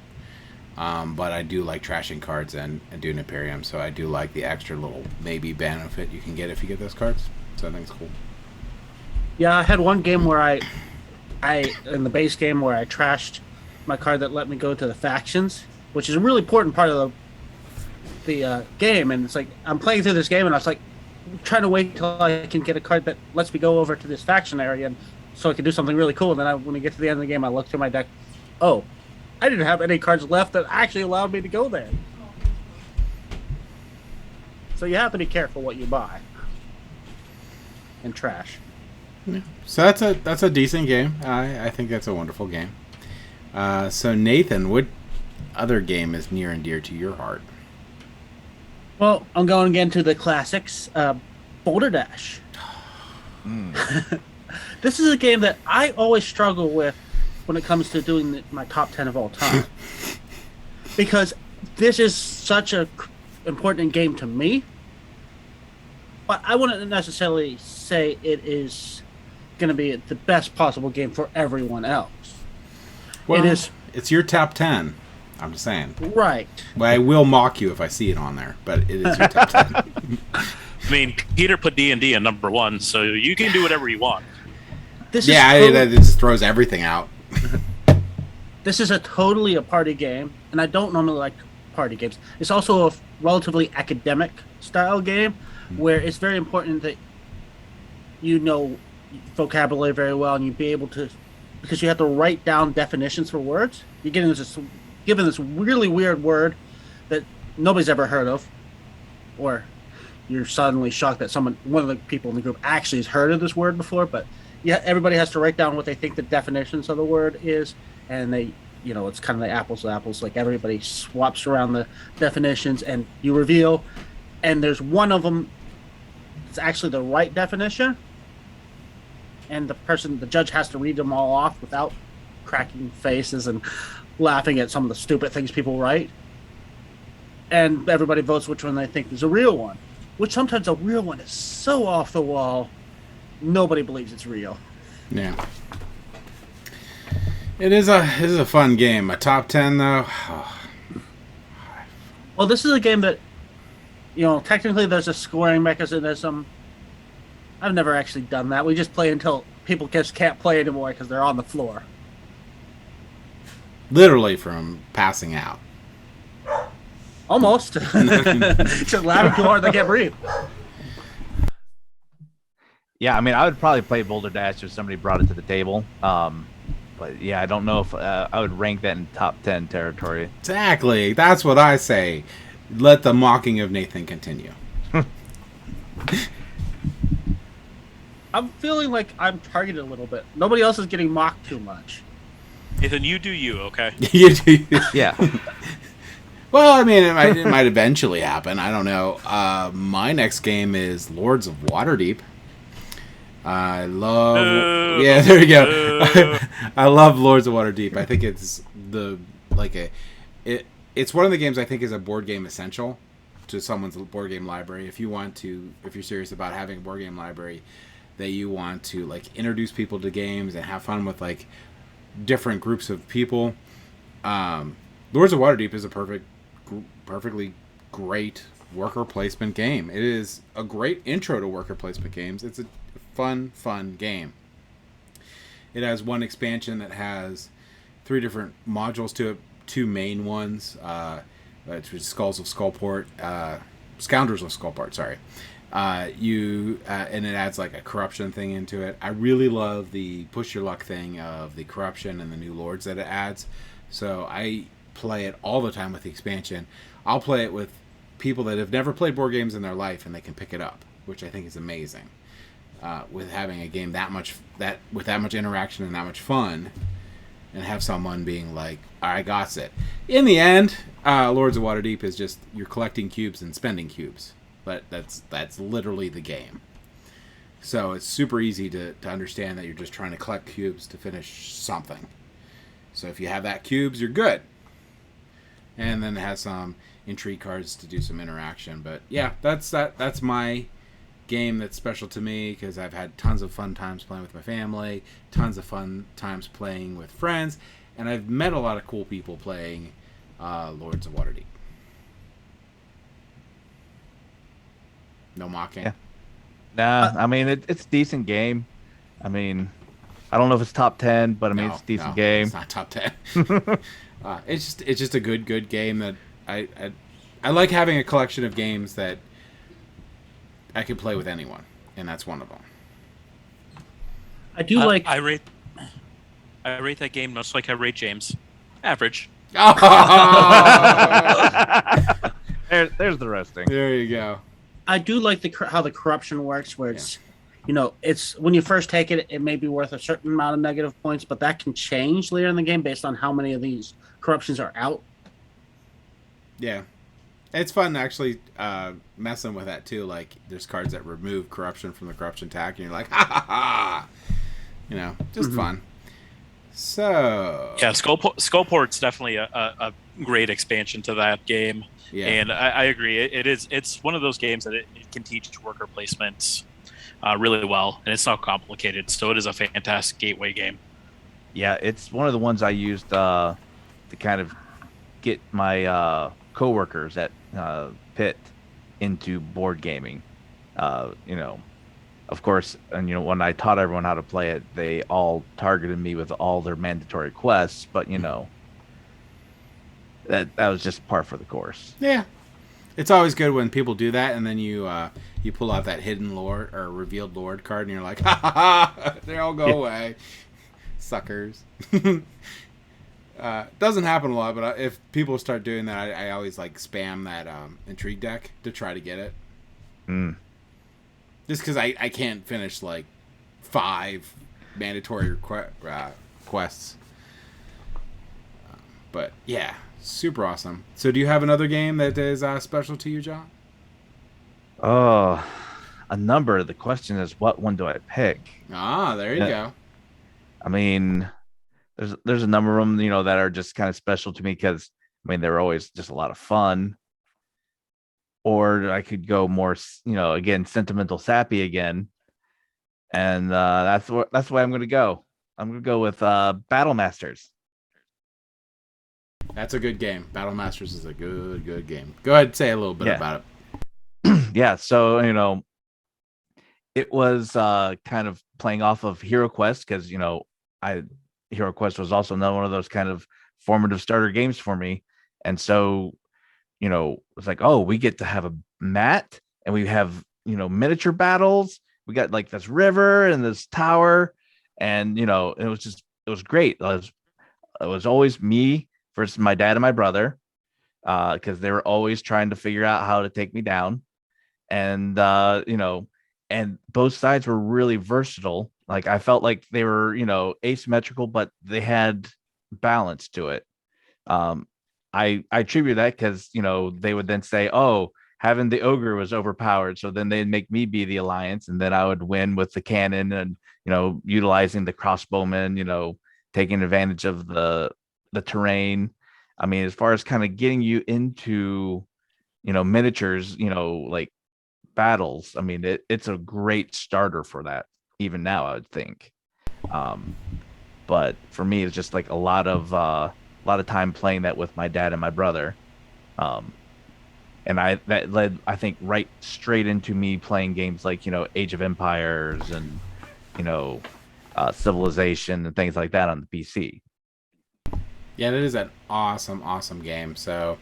But I do like trashing cards and Dune Imperium, so I do like the extra little maybe benefit you can get if you get those cards. So I think it's cool. Yeah, I had one game where I in the base game where I trashed my card that let me go to the factions, which is a really important part of the game. And it's like I'm playing through this game, and I was like trying to wait till I can get a card that lets me go over to this faction area, and so I can do something really cool. And then when we get to the end of the game, I look through my deck. Oh, I didn't have any cards left that actually allowed me to go there. So you have to be careful what you buy and trash. Yeah. So that's a decent game. I think that's a wonderful game. So Nathan, what other game is near and dear to your heart? Well, I'm going again to the classics, Boulder Dash. This is a game that I always struggle with when it comes to doing my top 10 of all time. Because this is such an important game to me. But I wouldn't necessarily say it is going to be the best possible game for everyone else. Well, it is. It's your top 10. I'm just saying. Right. Well, I will mock you if I see it on there, but it is your top 10. I mean, Peter put D&D in number 1, so you can do whatever you want. That just throws everything out. This is totally a party game, and I don't normally like party games. It's also a relatively academic style game where it's very important that you know vocabulary very well, and you be able to, because you have to write down definitions for words. You're given this really weird word that nobody's ever heard of, or you're suddenly shocked that one of the people in the group actually has heard of this word before. But yeah, everybody has to write down what they think the definitions of the word is, and they, it's kind of the apples to apples. Like everybody swaps around the definitions, and you reveal, and there's one of them that's actually the right definition, and the judge has to read them all off without cracking faces and laughing at some of the stupid things people write. And everybody votes which one they think is a real one, which sometimes a real one is so off the wall, nobody believes it's real. Yeah. It is a fun game. A top 10 though. Oh. Well, this is a game that, technically there's a scoring mechanism. I've never actually done that. We just play until people just can't play anymore because they're on the floor. Literally from passing out. Almost. Just laughing too hard they can't breathe. Yeah, I mean, I would probably play Boulder Dash if somebody brought it to the table. But yeah, I don't know if I would rank that in top 10 territory. Exactly. That's what I say. Let the mocking of Nathan continue. I'm feeling like I'm targeted a little bit. Nobody else is getting mocked too much. Nathan, you do you, okay? You do. Yeah. Well, I mean, it might eventually happen. I don't know. My next game is Lords of Waterdeep. I love. Yeah, there you go. I love Lords of Waterdeep. I think it's it's one of the games I think is a board game essential to someone's board game library. If you're serious about having a board game library, that you want to like introduce people to games and have fun with like different groups of people. Lords of Waterdeep is a perfectly great worker placement game. It is a great intro to worker placement games. It's a fun game. It has one expansion that has 3 different modules to it, 2 main ones, which is Scoundrels of Skullport, sorry. And it adds like a corruption thing into it. I really love the push your luck thing of the corruption and the new lords that it adds. So I play it all the time with the expansion. I'll play it with people that have never played board games in their life and they can pick it up, which I think is amazing. With having a game with that much interaction and that much fun, and have someone being like, I got it. In the end, Lords of Waterdeep is just you're collecting cubes and spending cubes. But that's literally the game. So it's super easy to understand that you're just trying to collect cubes to finish something. So if you have that cubes, you're good. And then it has some intrigue cards to do some interaction. But yeah, that's my game that's special to me because I've had tons of fun times playing with my family, tons of fun times playing with friends, and I've met a lot of cool people playing Lords of Waterdeep. No mocking. Yeah. Nah, I mean it's a decent game. I mean, I don't know if it's top 10, but I mean it's a decent game. It's not top 10. It's just a good game that I like having a collection of games that I can play with anyone, and that's one of them. I do like. I rate that game much like I rate James. Average. There's the roasting. There you go. I do like how the corruption works, where it's, it's when you first take it, it may be worth a certain amount of negative points, but that can change later in the game based on how many of these corruptions are out. Yeah. It's fun actually messing with that too. Like there's cards that remove corruption from the corruption tag, and you're like, ha ha ha! Just fun. So yeah, Skullport's definitely a great expansion to that game. Yeah. And I agree. It's one of those games that it can teach worker placements really well, and it's not complicated. So it is a fantastic gateway game. Yeah, it's one of the ones I used to kind of get my coworkers at Pitt into board gaming. Of course, and when I taught everyone how to play it, they all targeted me with all their mandatory quests. But that was just par for the course. Yeah, it's always good when people do that, and then you pull out that hidden lord or revealed lord card, and you're like, ha ha ha! They all go away, suckers. Doesn't happen a lot, but if people start doing that, I always like spam that intrigue deck to try to get it. Just because I can't finish like 5 mandatory quests. But yeah, super awesome. So do you have another game that is special to you, John? Oh, a number. The question is, what one do I pick? There you go. I mean, there's a number of them, that are just kind of special to me because they're always just a lot of fun. Or I could go more, again, sentimental sappy again, and that's the way I'm going to go. I'm going to go with Battle Masters. That's a good game. Battle Masters is a good game. Go ahead and say a little bit about it. Yeah, so it was kind of playing off of Hero Quest because Hero Quest was also another one of those kind of formative starter games for me, and so it's like, oh, we get to have a mat and we have miniature battles. We got like this river and this tower, and it was great. It was always me versus my dad and my brother, because they were always trying to figure out how to take me down, and and both sides were really versatile. Like I felt like they were asymmetrical, but they had balance to it. I attribute that because they would then say, oh, having the ogre was overpowered, so then they'd make me be the alliance, and then I would win with the cannon and utilizing the crossbowmen, taking advantage of the terrain. I mean, as far as kind of getting you into miniatures, like battles, I mean it's a great starter for that even now, I would think. But for me, it's just like a lot of time playing that with my dad and my brother, and that led, I think, right straight into me playing games like Age of Empires and Civilization and things like that on the PC. Yeah, that is an awesome game. So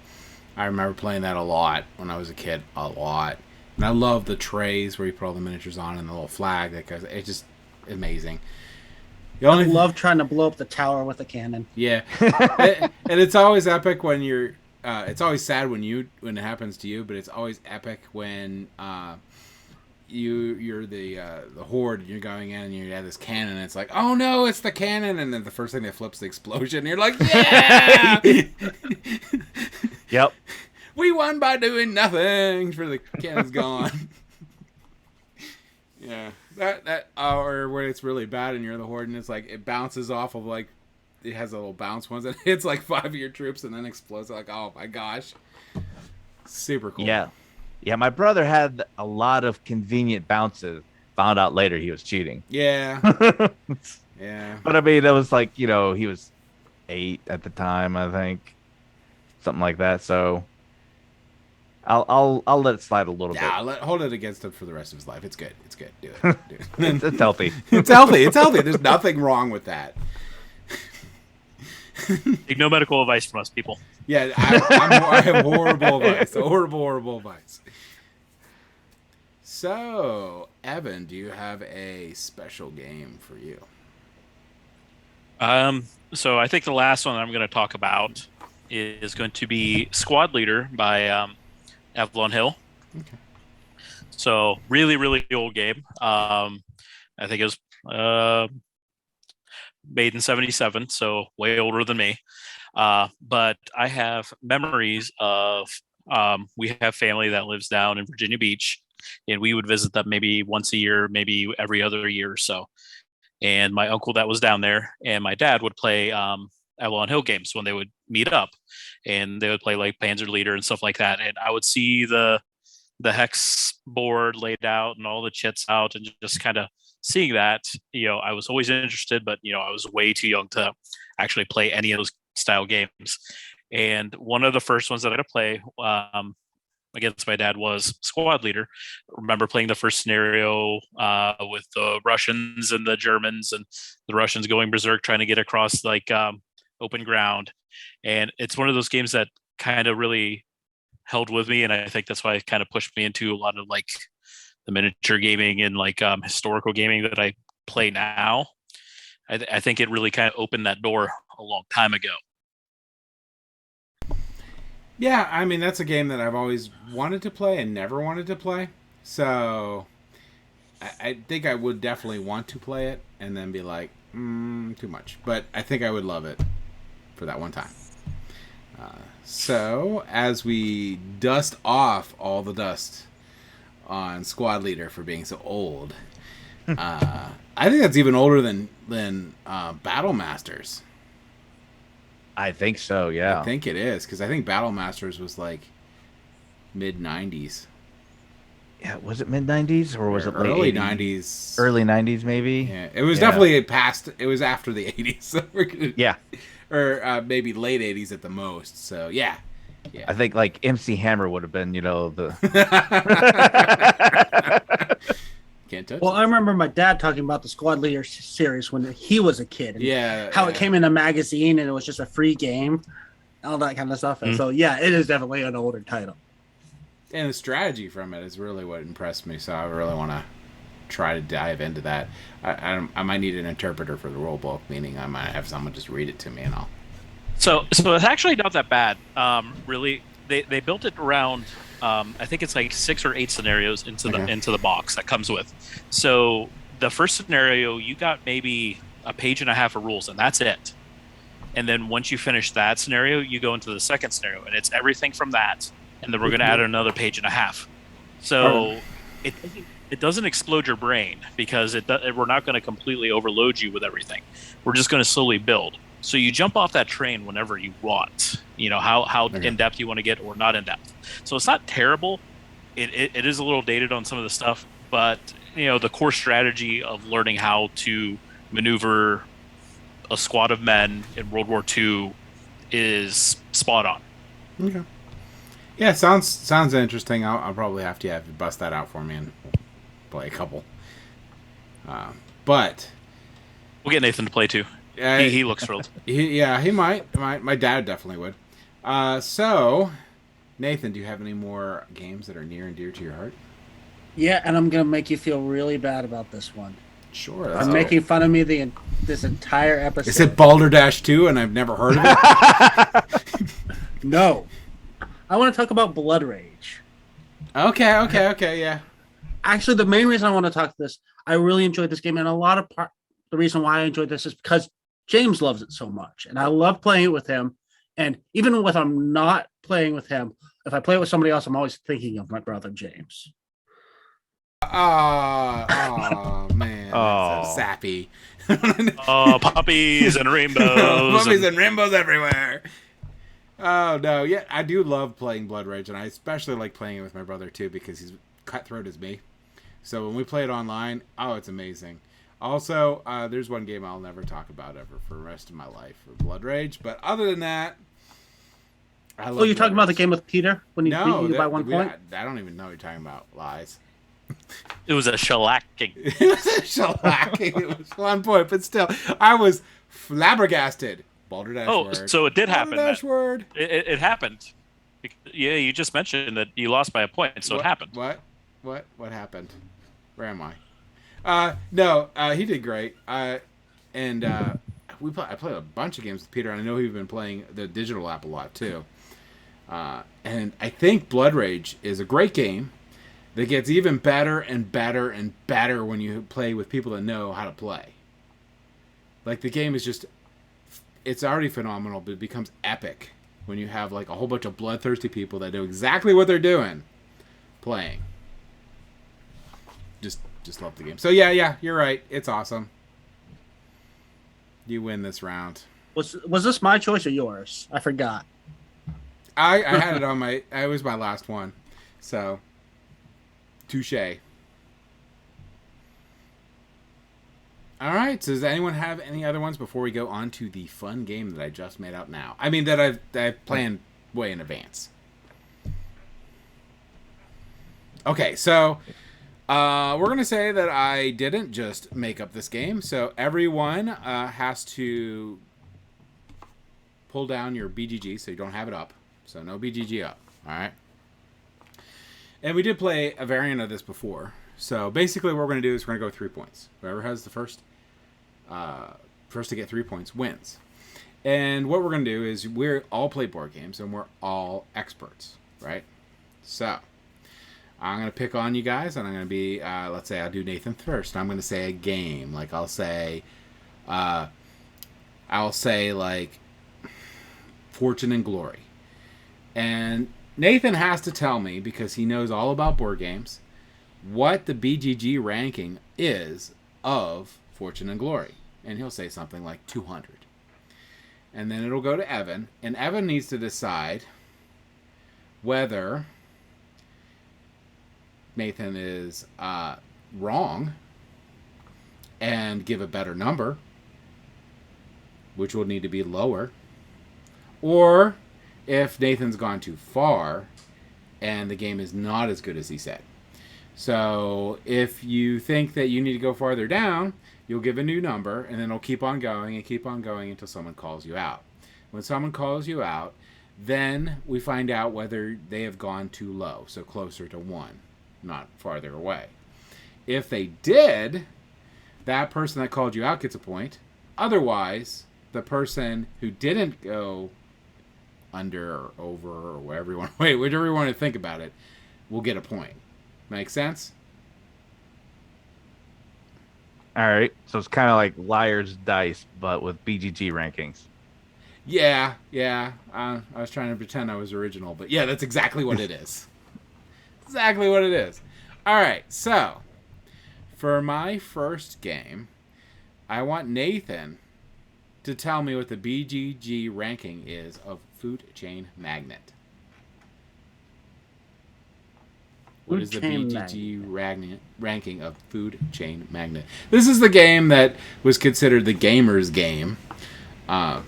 I remember playing that a lot when I was a kid, a lot. And I love the trays where you put all the miniatures on and the little flag that goes. It's just amazing. I love trying to blow up the tower with a cannon. Yeah, and it's always epic when you're. It's always sad when it happens to you, but it's always epic when you're the horde and you're going in and you have this cannon. And it's like, oh no, it's the cannon, and then the first thing that flips the explosion. And you're like, yeah. Yep. We won by doing nothing. For the cannon's gone. Yeah. That or when it's really bad and you're the horde and it's like it bounces off of like it has a little bounce ones and hits like 5 of your troops and then explodes. Like, oh my gosh, super cool. Yeah, my brother had a lot of convenient bounces. Found out later he was cheating. Yeah. Yeah. But I mean, that was like he was 8 at the time, I think, something like that. So I'll let it slide a little bit. Yeah, hold it against him for the rest of his life. It's good. It's good. Do it. It's healthy. It's healthy. It's healthy. There's nothing wrong with that. Take no medical advice from us, people. Yeah, I have horrible advice. Horrible advice. So, Evan, do you have a special game for you? So I think the last one I'm going to talk about is going to be Squad Leader by Avalon Hill. Okay. So really old game. I think it was made in 77, so way older than me. But I have memories of we have family that lives down in Virginia Beach, and we would visit them maybe once a year, maybe every other year or so. And my uncle that was down there and my dad would play Avalon Hill games when they would meet up, and they would play like Panzer Leader and stuff like that. And I would see the hex board laid out and all the chits out, and just kind of seeing that, I was always interested, but I was way too young to actually play any of those style games. And one of the first ones that I got to play against my dad was Squad Leader. I remember playing the first scenario with the Russians and the Germans, and the Russians going berserk trying to get across like open ground. And it's one of those games that kind of really held with me, and I think that's why it kind of pushed me into a lot of like the miniature gaming and like historical gaming that I play now. I think it really kind of opened that door a long time ago. Yeah, I mean, that's a game that I've always wanted to play and never wanted to play. So I think I would definitely want to play it and then be like, too much. But I think I would love it for that one time. So as we dust off all the dust on Squad Leader for being so old, I think that's even older than Battle Masters. I think so. I Yeah. think it is because I think Battle Masters was like mid '90s. Yeah. Was it mid '90s or was it late early 80s? '90s? Early '90s, maybe. Yeah, it was Yeah. definitely past. It was after the '80s, so we're gonna, Yeah. or maybe late '80s at the most. So yeah, I think like MC Hammer would have been, the. Can't touch. Well, it. I remember my dad talking about the Squad Leader series when he was a kid. And Yeah, how it came in a magazine and it was just a free game, all that kind of stuff. And so, yeah, it is definitely an older title. And the strategy from it is really what impressed me. So I really want to try to dive into that. I might need an interpreter for the rule book, meaning I might have someone just read it to me and all. So it's actually not that bad. Really, they built it around. I think it's like 6 or 8 scenarios into the box that comes with. So the first scenario, you got maybe a page and a half of rules, and that's it. And then once you finish that scenario, you go into the second scenario, and it's everything from that. And then we're going to add another page and a half. So it doesn't explode your brain because we're not going to completely overload you with everything. We're just going to slowly build. So you jump off that train whenever you want. How in depth you want to get or not in depth. So it's not terrible. It is a little dated on some of the stuff, but the core strategy of learning how to maneuver a squad of men in World War II is spot on. Okay. Yeah, sounds interesting. I'll probably have to bust that out for me and play a couple. But we'll get Nathan to play too. He looks thrilled. He might. My dad definitely would. So, Nathan, do you have any more games that are near and dear to your heart? Yeah, and I'm going to make you feel really bad about this one. Sure. I'm making fun of me this entire episode. Is it Balderdash 2 and I've never heard of it? No. I want to talk about Blood Rage. Okay, yeah. Actually, the main reason I want to talk this, I really enjoyed this game, and a lot of the reason why I enjoyed this is because James loves it so much, and I love playing it with him. And even if I'm not playing with him, if I play it with somebody else, I'm always thinking of my brother James. Oh man, that's so sappy. Puppies and rainbows. Puppies and rainbows everywhere. Oh no, yeah, I do love playing Blood Rage, and I especially like playing it with my brother too because he's cutthroat as me. So when we play it online, it's amazing. Also, there's one game I'll never talk about ever for the rest of my life for Blood Rage. But other than that, I love. Oh, you're talking about the game with Peter when he beat you by 1 point? I don't even know what you're talking about. Lies. It was a shellacking. It was a shellacking. It was 1 point, but still, I was flabbergasted. Balderdash word. So it did happen. Balderdash word. It happened. Yeah, you just mentioned that you lost by a point, so it happened. What happened? Where am I? No, he did great. I played a bunch of games with Peter, and I know he's been playing the digital app a lot too. And I think Blood Rage is a great game that gets even better and better and better when you play with people that know how to play. Like, the game is just, it's already phenomenal, but it becomes epic when you have like a whole bunch of bloodthirsty people that know exactly what they're doing playing. Just love the game. So yeah, you're right. It's awesome. You win this round. Was this my choice or yours? I forgot. I had it on it was my last one. So, touche. All right. So does anyone have any other ones before we go on to the fun game that I just made out now? I mean, that I've planned way in advance. Okay, so we're going to say that I didn't just make up this game. So everyone has to pull down your BGG so you don't have it up. So no BGG up. All right. And we did play a variant of this before. So basically what we're going to do is we're going to go 3 points. Whoever has the first to get 3 points wins. And what we're going to do is we're all play board games and we're all experts, right? So I'm going to pick on you guys, and I'm going to be, let's say I'll do Nathan first. I'm going to say a game. Like, I'll say like Fortune and Glory. And Nathan has to tell me, because he knows all about board games, what the BGG ranking is of Fortune and Glory. And he'll say something like 200. and then it'll go to Evan, and Evan needs to decide whether Nathan is wrong and give a better number, which will need to be lower, or if Nathan's gone too far and the game is not as good as he said. So if you think that you need to go farther down, you'll give a new number, and then it'll keep on going until someone calls you out. When someone calls you out, then we find out whether they have gone too low, so closer to 1, not farther away. If they did, that person that called you out gets a point. Otherwise, the person who didn't go under or over or whatever you want to think about it, will get a point. Make sense? All right. So it's kind of like Liar's Dice, but with BGG rankings. Yeah. I was trying to pretend I was original, but yeah, that's exactly what it is. Exactly what it is. All right. So for my first game, I want Nathan to tell me what the BGG ranking is of Food Chain Magnet. What is the BGG ranking of Food Chain Magnet? This is the game that was considered the gamer's game. And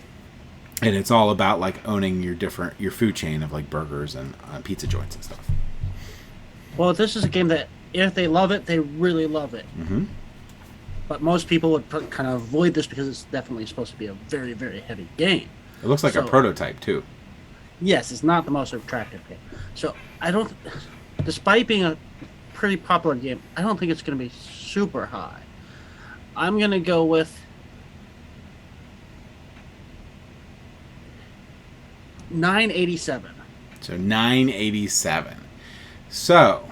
it's all about like owning your food chain of like burgers and pizza joints and stuff. Well, this is a game that if they love it, they really love it. Mm-hmm. But most people would kind of avoid this because it's definitely supposed to be a very, very heavy game. It looks like a prototype too. Yes, it's not the most attractive game. So I don't, despite being a pretty popular game, I don't think it's going to be super high. I'm going to go with 987. So 987. So,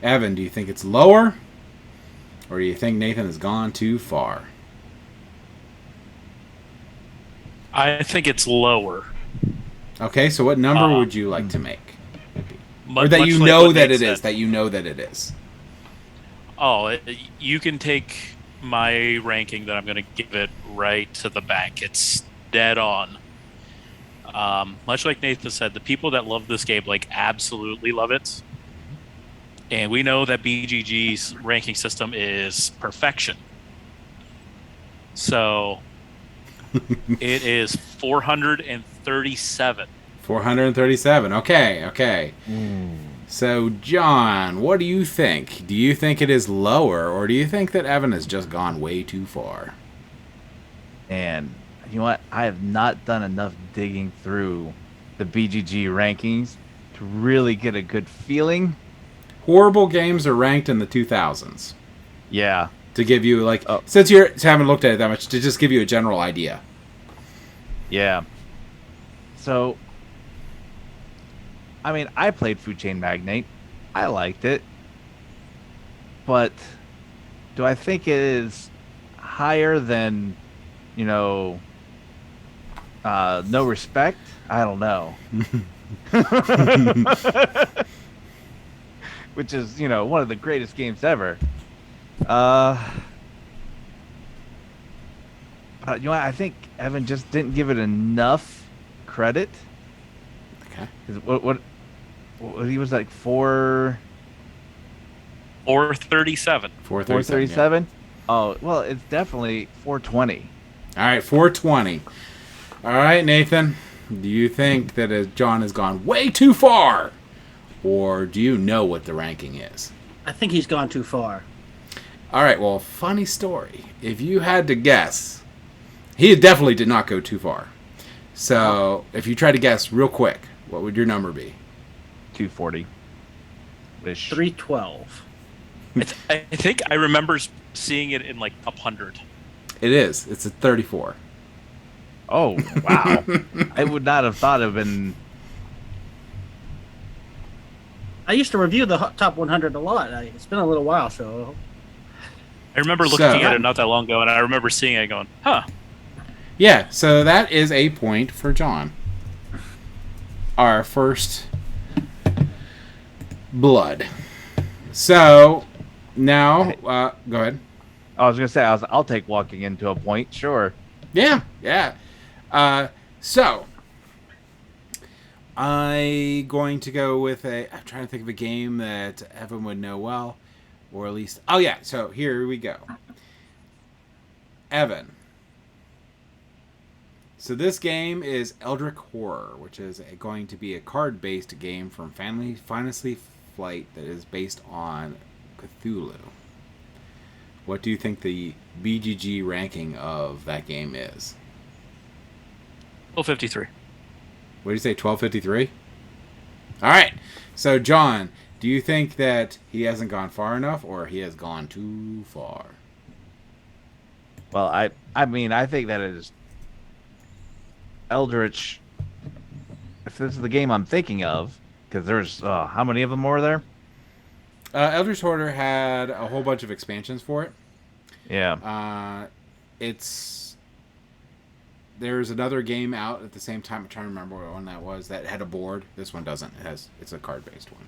Evan, do you think it's lower? Or do you think Nathan has gone too far? I think it's lower. Okay, so what number would you like to make? Or Much that you like know what that Nate it is. said. That you know that it is. Oh, you can take my ranking that I'm going to give it right to the bank. It's dead on. Much like Nathan said, the people that love this game like absolutely love it. And we know that BGG's ranking system is perfection. So it is 437. 437. Okay. So, John, what do you think? Do you think it is lower, or do you think that Evan has just gone way too far? And you know what? I have not done enough digging through the BGG rankings to really get a good feeling. Horrible games are ranked in the 2000s. Yeah. To give you, like, since you haven't looked at it that much, to just give you a general idea. Yeah. So, I mean, I played Food Chain Magnate. I liked it. But do I think it is higher than, No Respect? I don't know. Which is, one of the greatest games ever. But I think Evan just didn't give it enough credit. Okay. What he was like 437. 437. Oh well, it's definitely 420. All right, 420. All right, Nathan. Do you think that John has gone way too far, or do you know what the ranking is? I think he's gone too far. All right. Well, funny story. If you had to guess, he definitely did not go too far. So, if you try to guess real quick, what would your number be? 240. 312. I think I remember seeing it in like top 100. It is. It's a 34. Oh, wow. I would not have thought of been. I used to review the top 100 a lot. It's been a little while, so. I remember looking at it not that long ago, and I remember seeing it going, huh. Yeah, so that is a point for John. Our first blood. So, now, go ahead. I was going to say, I'll take walking into a point, sure. Yeah. So I'm going to go with I'm trying to think of a game that Evan would know well, or at least. Oh yeah. So here we go. Evan. So this game is Eldritch Horror, which is going to be a card-based game from Fantasy Flight that is based on Cthulhu. What do you think the BGG ranking of that game is? 1253. What did you say, 1253? All right. So, John, do you think that he hasn't gone far enough or he has gone too far? Well, I mean, I think that it is Eldritch. If this is the game I'm thinking of, because there's how many of them were there? Eldritch Horror had a whole bunch of expansions for it. Yeah. There's another game out at the same time. I'm trying to remember what one that was that had a board. This one doesn't. It's a card-based one.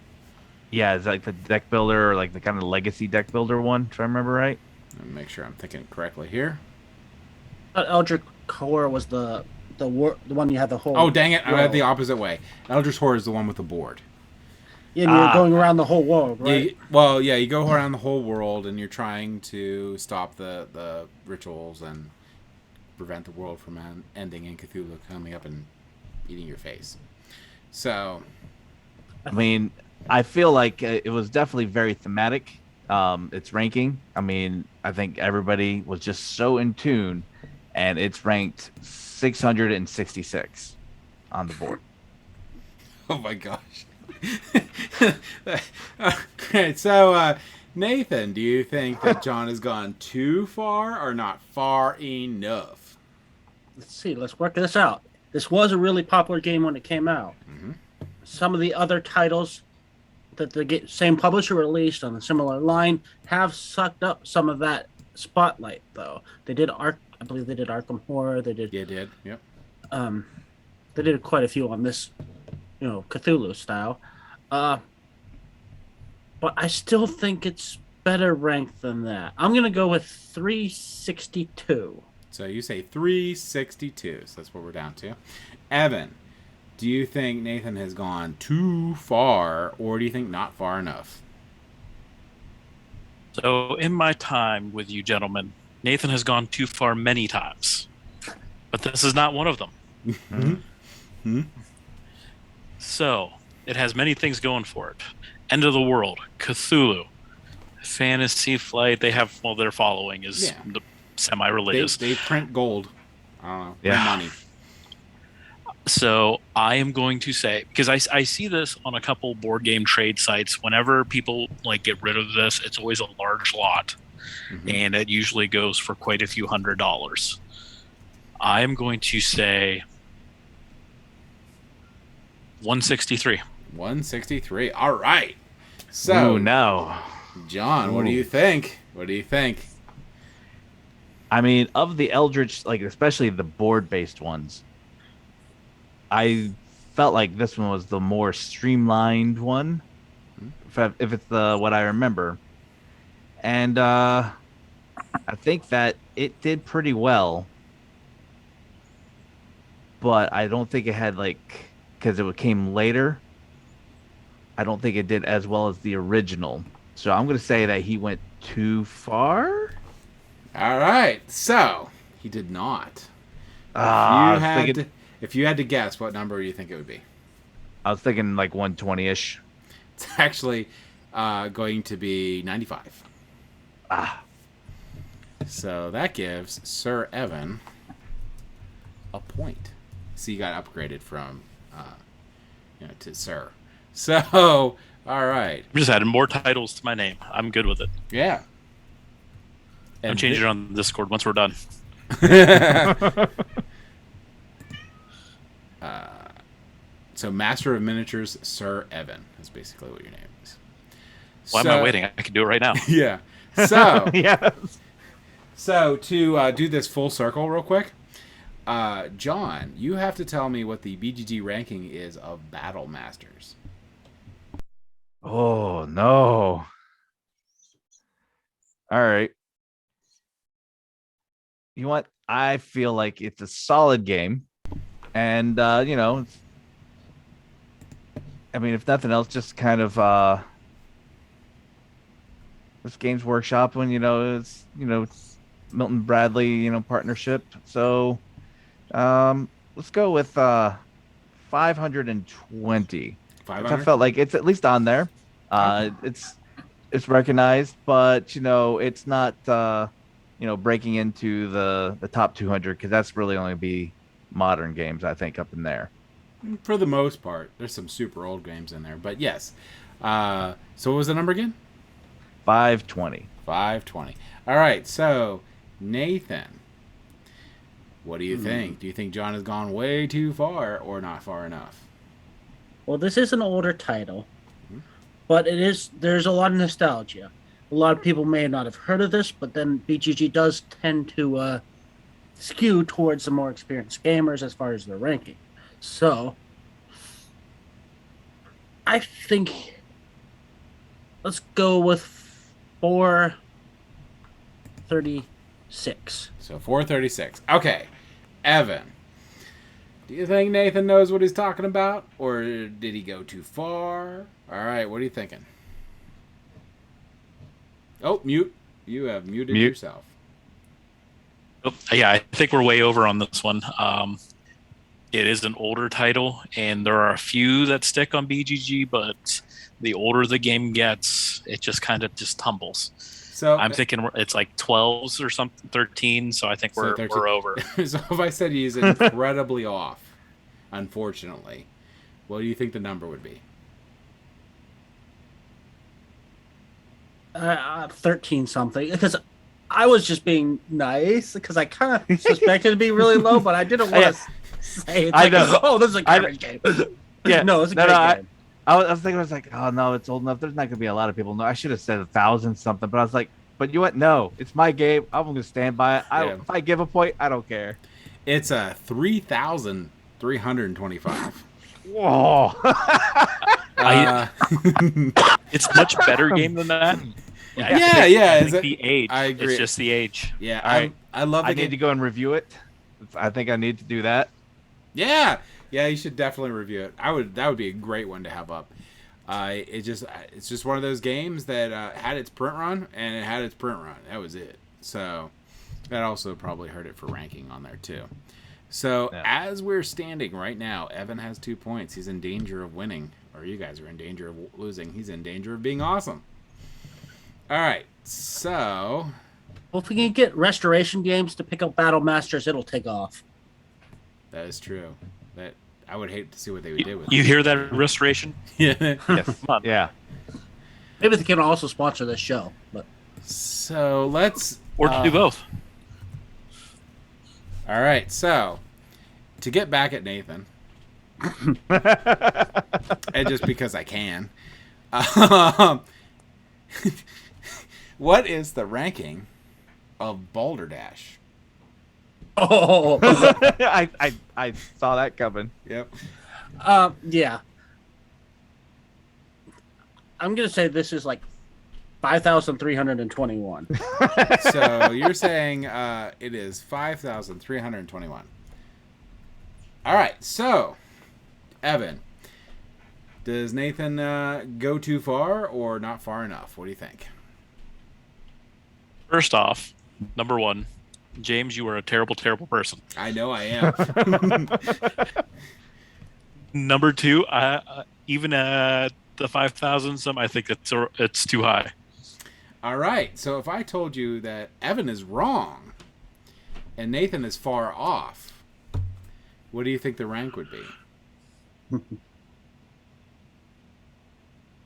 Yeah, it's like the deck builder, or like the kind of legacy deck builder one, if I remember right. Let me make sure I'm thinking correctly here. Eldritch Horror was the one you had the whole. Oh, dang it. I world. had the opposite way. Eldritch Horror is the one with the board. Yeah, and you're going around the whole world, right? Yeah, you go around the whole world and you're trying to stop the rituals and prevent the world from ending and Cthulhu coming up and eating your face. So, I mean, I feel like it was definitely very thematic. Its ranking. I mean, I think everybody was just so in tune, and it's ranked 666 on the board. oh my gosh. Great. So, Nathan, do you think that John has gone too far or not far enough? Let's see. Let's work this out. This was a really popular game when it came out. Mm-hmm. Some of the other titles that the same publisher released on a similar line have sucked up some of that spotlight, though. They did I believe they did Arkham Horror. They did. Yeah, did. Yep. They did quite a few on this, Cthulhu style. But I still think it's better ranked than that. I'm gonna go with 362. So you say 362. So that's what we're down to. Evan, do you think Nathan has gone too far, or do you think not far enough? So, in my time with you gentlemen, Nathan has gone too far many times. But this is not one of them. Mm-hmm. So, it has many things going for it. End of the world, Cthulhu, Fantasy Flight. They have, their following is the semi-religious. They print gold. Print money. So I am going to say, because I see this on a couple board game trade sites, whenever people get rid of this, it's always a large lot. Mm-hmm. And it usually goes for quite a few $100s. I am going to say 163. 163. All right. So no. John, what do you think? I mean, of the Eldritch, especially the board-based ones, I felt like this one was the more streamlined one, if it's what I remember. And I think that it did pretty well, but I don't think it had because it came later, I don't think it did as well as the original. So I'm going to say that he went too far. All right. So he did not. If you had to guess, what number do you think it would be? I was thinking 120-ish. It's actually going to be 95. So that gives Sir Evan a point. So you got upgraded from to Sir. So, all right. I'm just adding more titles to my name. I'm good with it. Yeah. I'm changing it on Discord once we're done. So Master of Miniatures, Sir Evan is basically what your name is. Why am I waiting? I can do it right now. Yeah. So yes. So to do this full circle real quick, John, you have to tell me what the BGG ranking is of Battle Masters. Oh no. All right. You know what? I feel like it's a solid game. And I mean, if nothing else, just kind of this Games Workshop when it's Milton Bradley partnership. So let's go with 520. I 500. felt like it's at least on there. It's recognized, but it's not breaking into the top 200 because that's really only be modern games, I think, up in there. For the most part, there's some super old games in there, but yes. So what was the number again? 520. 520. All right, so Nathan, what do you think? Do you think John has gone way too far or not far enough? Well, this is an older title, but there's a lot of nostalgia. A lot of people may not have heard of this, but then BGG does tend to skew towards the more experienced gamers as far as their ranking. So I think let's go with 436. So 436. Okay, Evan, do you think Nathan knows what he's talking about, or did he go too far? All right, what are you thinking? Oh, mute. You have muted yourself. Oh, yeah, I think we're way over on this one. It is an older title, and there are a few that stick on BGG, but the older the game gets, it just kind of just tumbles. So I'm thinking it's like 12s or something, 13. So I think we're over. So if I said he's incredibly off, unfortunately, what do you think the number would be? 13 something, because I was just being nice because I kind of suspected it to be really low, but I didn't want to say it's this is a garbage game. Yeah, no, it's a great game. I was thinking, I was like, oh no, it's old enough. There's not gonna be a lot of people. No, I should have said 1,000 something, but I was like, but you what? No, it's my game. I'm gonna stand by it. If I give a point, I don't care. It's a 3,325. Whoa! It's a much better game than that. Yeah. It's the age. I agree. It's just the age. Yeah, I love the I game. need to go and review it. I think I need to do that. Yeah, you should definitely review it. That would be a great one to have up. It's just one of those games that had its print run, and it had its print run. That was it. So that also probably hurt it for ranking on there too. So as we're standing right now, Evan has 2 points. He's in danger of winning, or you guys are in danger of losing. He's in danger of being awesome. All right, so Well, if we can get restoration games to pick up Battle Masters, it'll take off. that is true. That I would hate to see what they would do with You it. hear that, Restoration? Yeah. Yes. Yeah. Maybe they can also sponsor this show, but So let's Or do both. All right, so to get back at Nathan, and just because I can, what is the ranking of Balderdash? oh, I saw that coming. Yep. yeah. I'm gonna say this is like 5,321. So you're saying it is 5,321. All right, so Evan, does Nathan go too far or not far enough? What do you think? First off, number one, James, you are a terrible, terrible person. I know I am. Number two, even at the 5,000 some, I think it's too high. All right, so if I told you that Evan is wrong and Nathan is far off, what do you think the rank would be?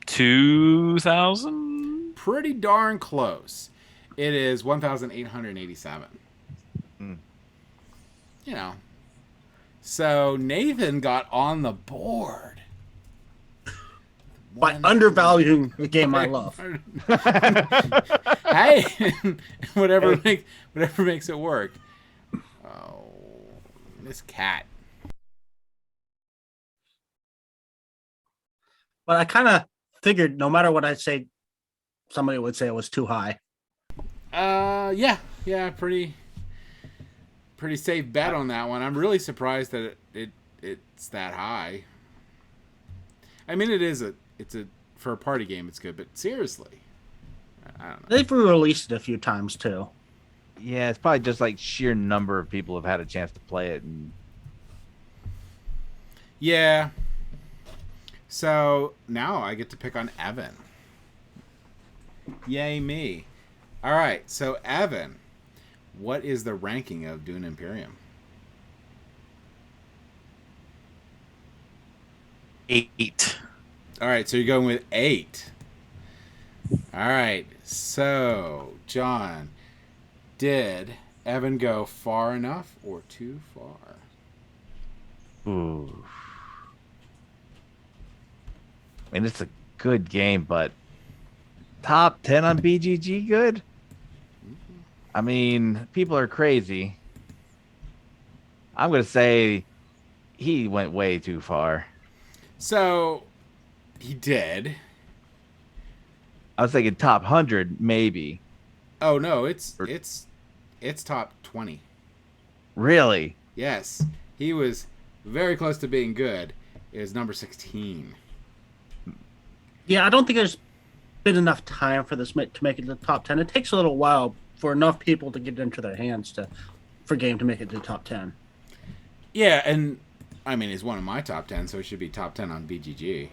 2,000? Pretty darn close. It is 1,887. You know. So Nathan got on the board. By undervaluing the game I love. Hey, whatever makes it work. Oh, this cat. But I kind of figured no matter what I say, somebody would say it was too high. Yeah, pretty safe bet on that one. I'm really surprised that it it's that high. I mean, it's a for a party game, it's good, but seriously, I don't know. They've re-released it a few times too. Yeah, it's probably just like sheer number of people have had a chance to play it, and Yeah. So now I get to pick on Evan. Yay me! All right, so Evan, what is the ranking of Dune Imperium? 8. All right, so you're going with 8. All right, so John, did Evan go far enough or too far? ooh, I mean, it's a good game, but top 10 on BGG good? I mean, people are crazy. I'm going to say he went way too far. So he did. I was thinking top 100, maybe. Oh no, it's Or- top 20. Really? Yes, he was very close to being good. It was number 16. Yeah, I don't think there's been enough time for this to make it to the top 10. It takes a little while for enough people to get it into their hands for game to make it to the top 10. Yeah, and I mean, it's one of my top 10, so it should be top 10 on BGG.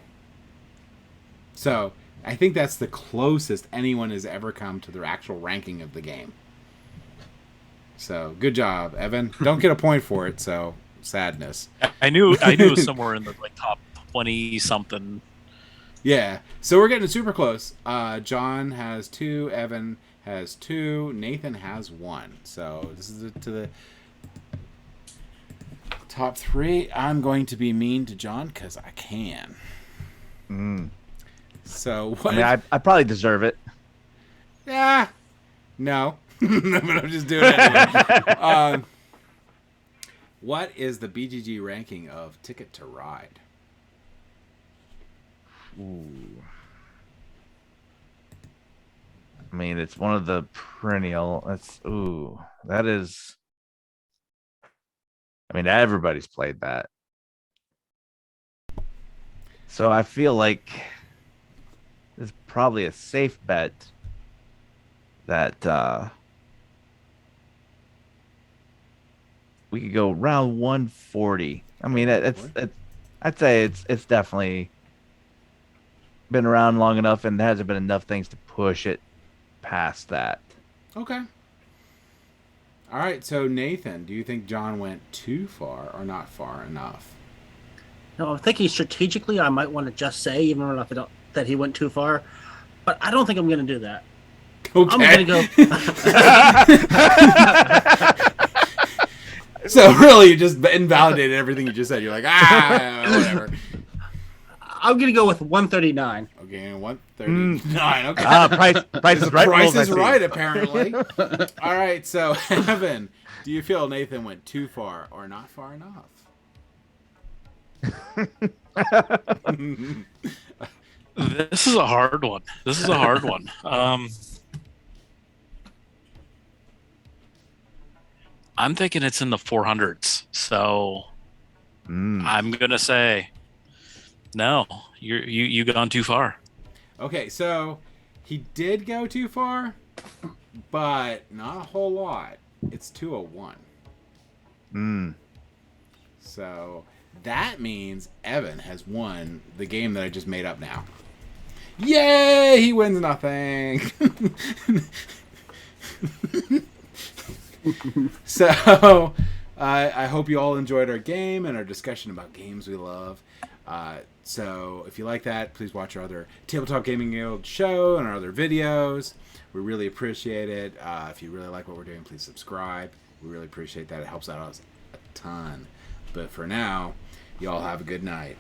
So I think that's the closest anyone has ever come to their actual ranking of the game. So good job, Evan. Don't get a point for it. So sadness. I knew it was somewhere in the like top 20 something. Yeah. So we're getting super close. John has 2. Evan has 2. Nathan has 1. So this is to the top 3. I'm going to be mean to John because I can. So what? I mean, I probably deserve it. Yeah. No. But I'm just doing it anyway. What is the BGG ranking of Ticket to Ride? Ooh. I mean, it's one of the perennial. That is. I mean, everybody's played that. So I feel like it's probably a safe bet that we could go round 140. I mean, I'd say it's definitely been around long enough, and there hasn't been enough things to push it past that. Okay. All right. So Nathan, do you think John went too far or not far enough? No, I'm thinking strategically, I might want to just say, even if I don't, that he went too far, but I don't think I'm going to do that. Okay. I'm going to go. So really, you just invalidated everything you just said. You're like, whatever. I'm going to go with 139. Okay, 139. Okay. Price is right. Price rules, I is see. right, apparently. All right. So Evan, do you feel Nathan went too far or not far enough? This is a hard one. I'm thinking it's in the 400s. So I'm gonna say no. You gone too far. Okay, so he did go too far, but not a whole lot. It's 201. So that means Evan has won the game that I just made up now. Yay! He wins nothing. So I hope you all enjoyed our game and our discussion about games we love. So if you like that, please watch our other Tabletop Gaming Guild show and our other videos. We really appreciate it. If you really like what we're doing, please subscribe. We really appreciate that. It helps out us a ton. But for now, y'all have a good night.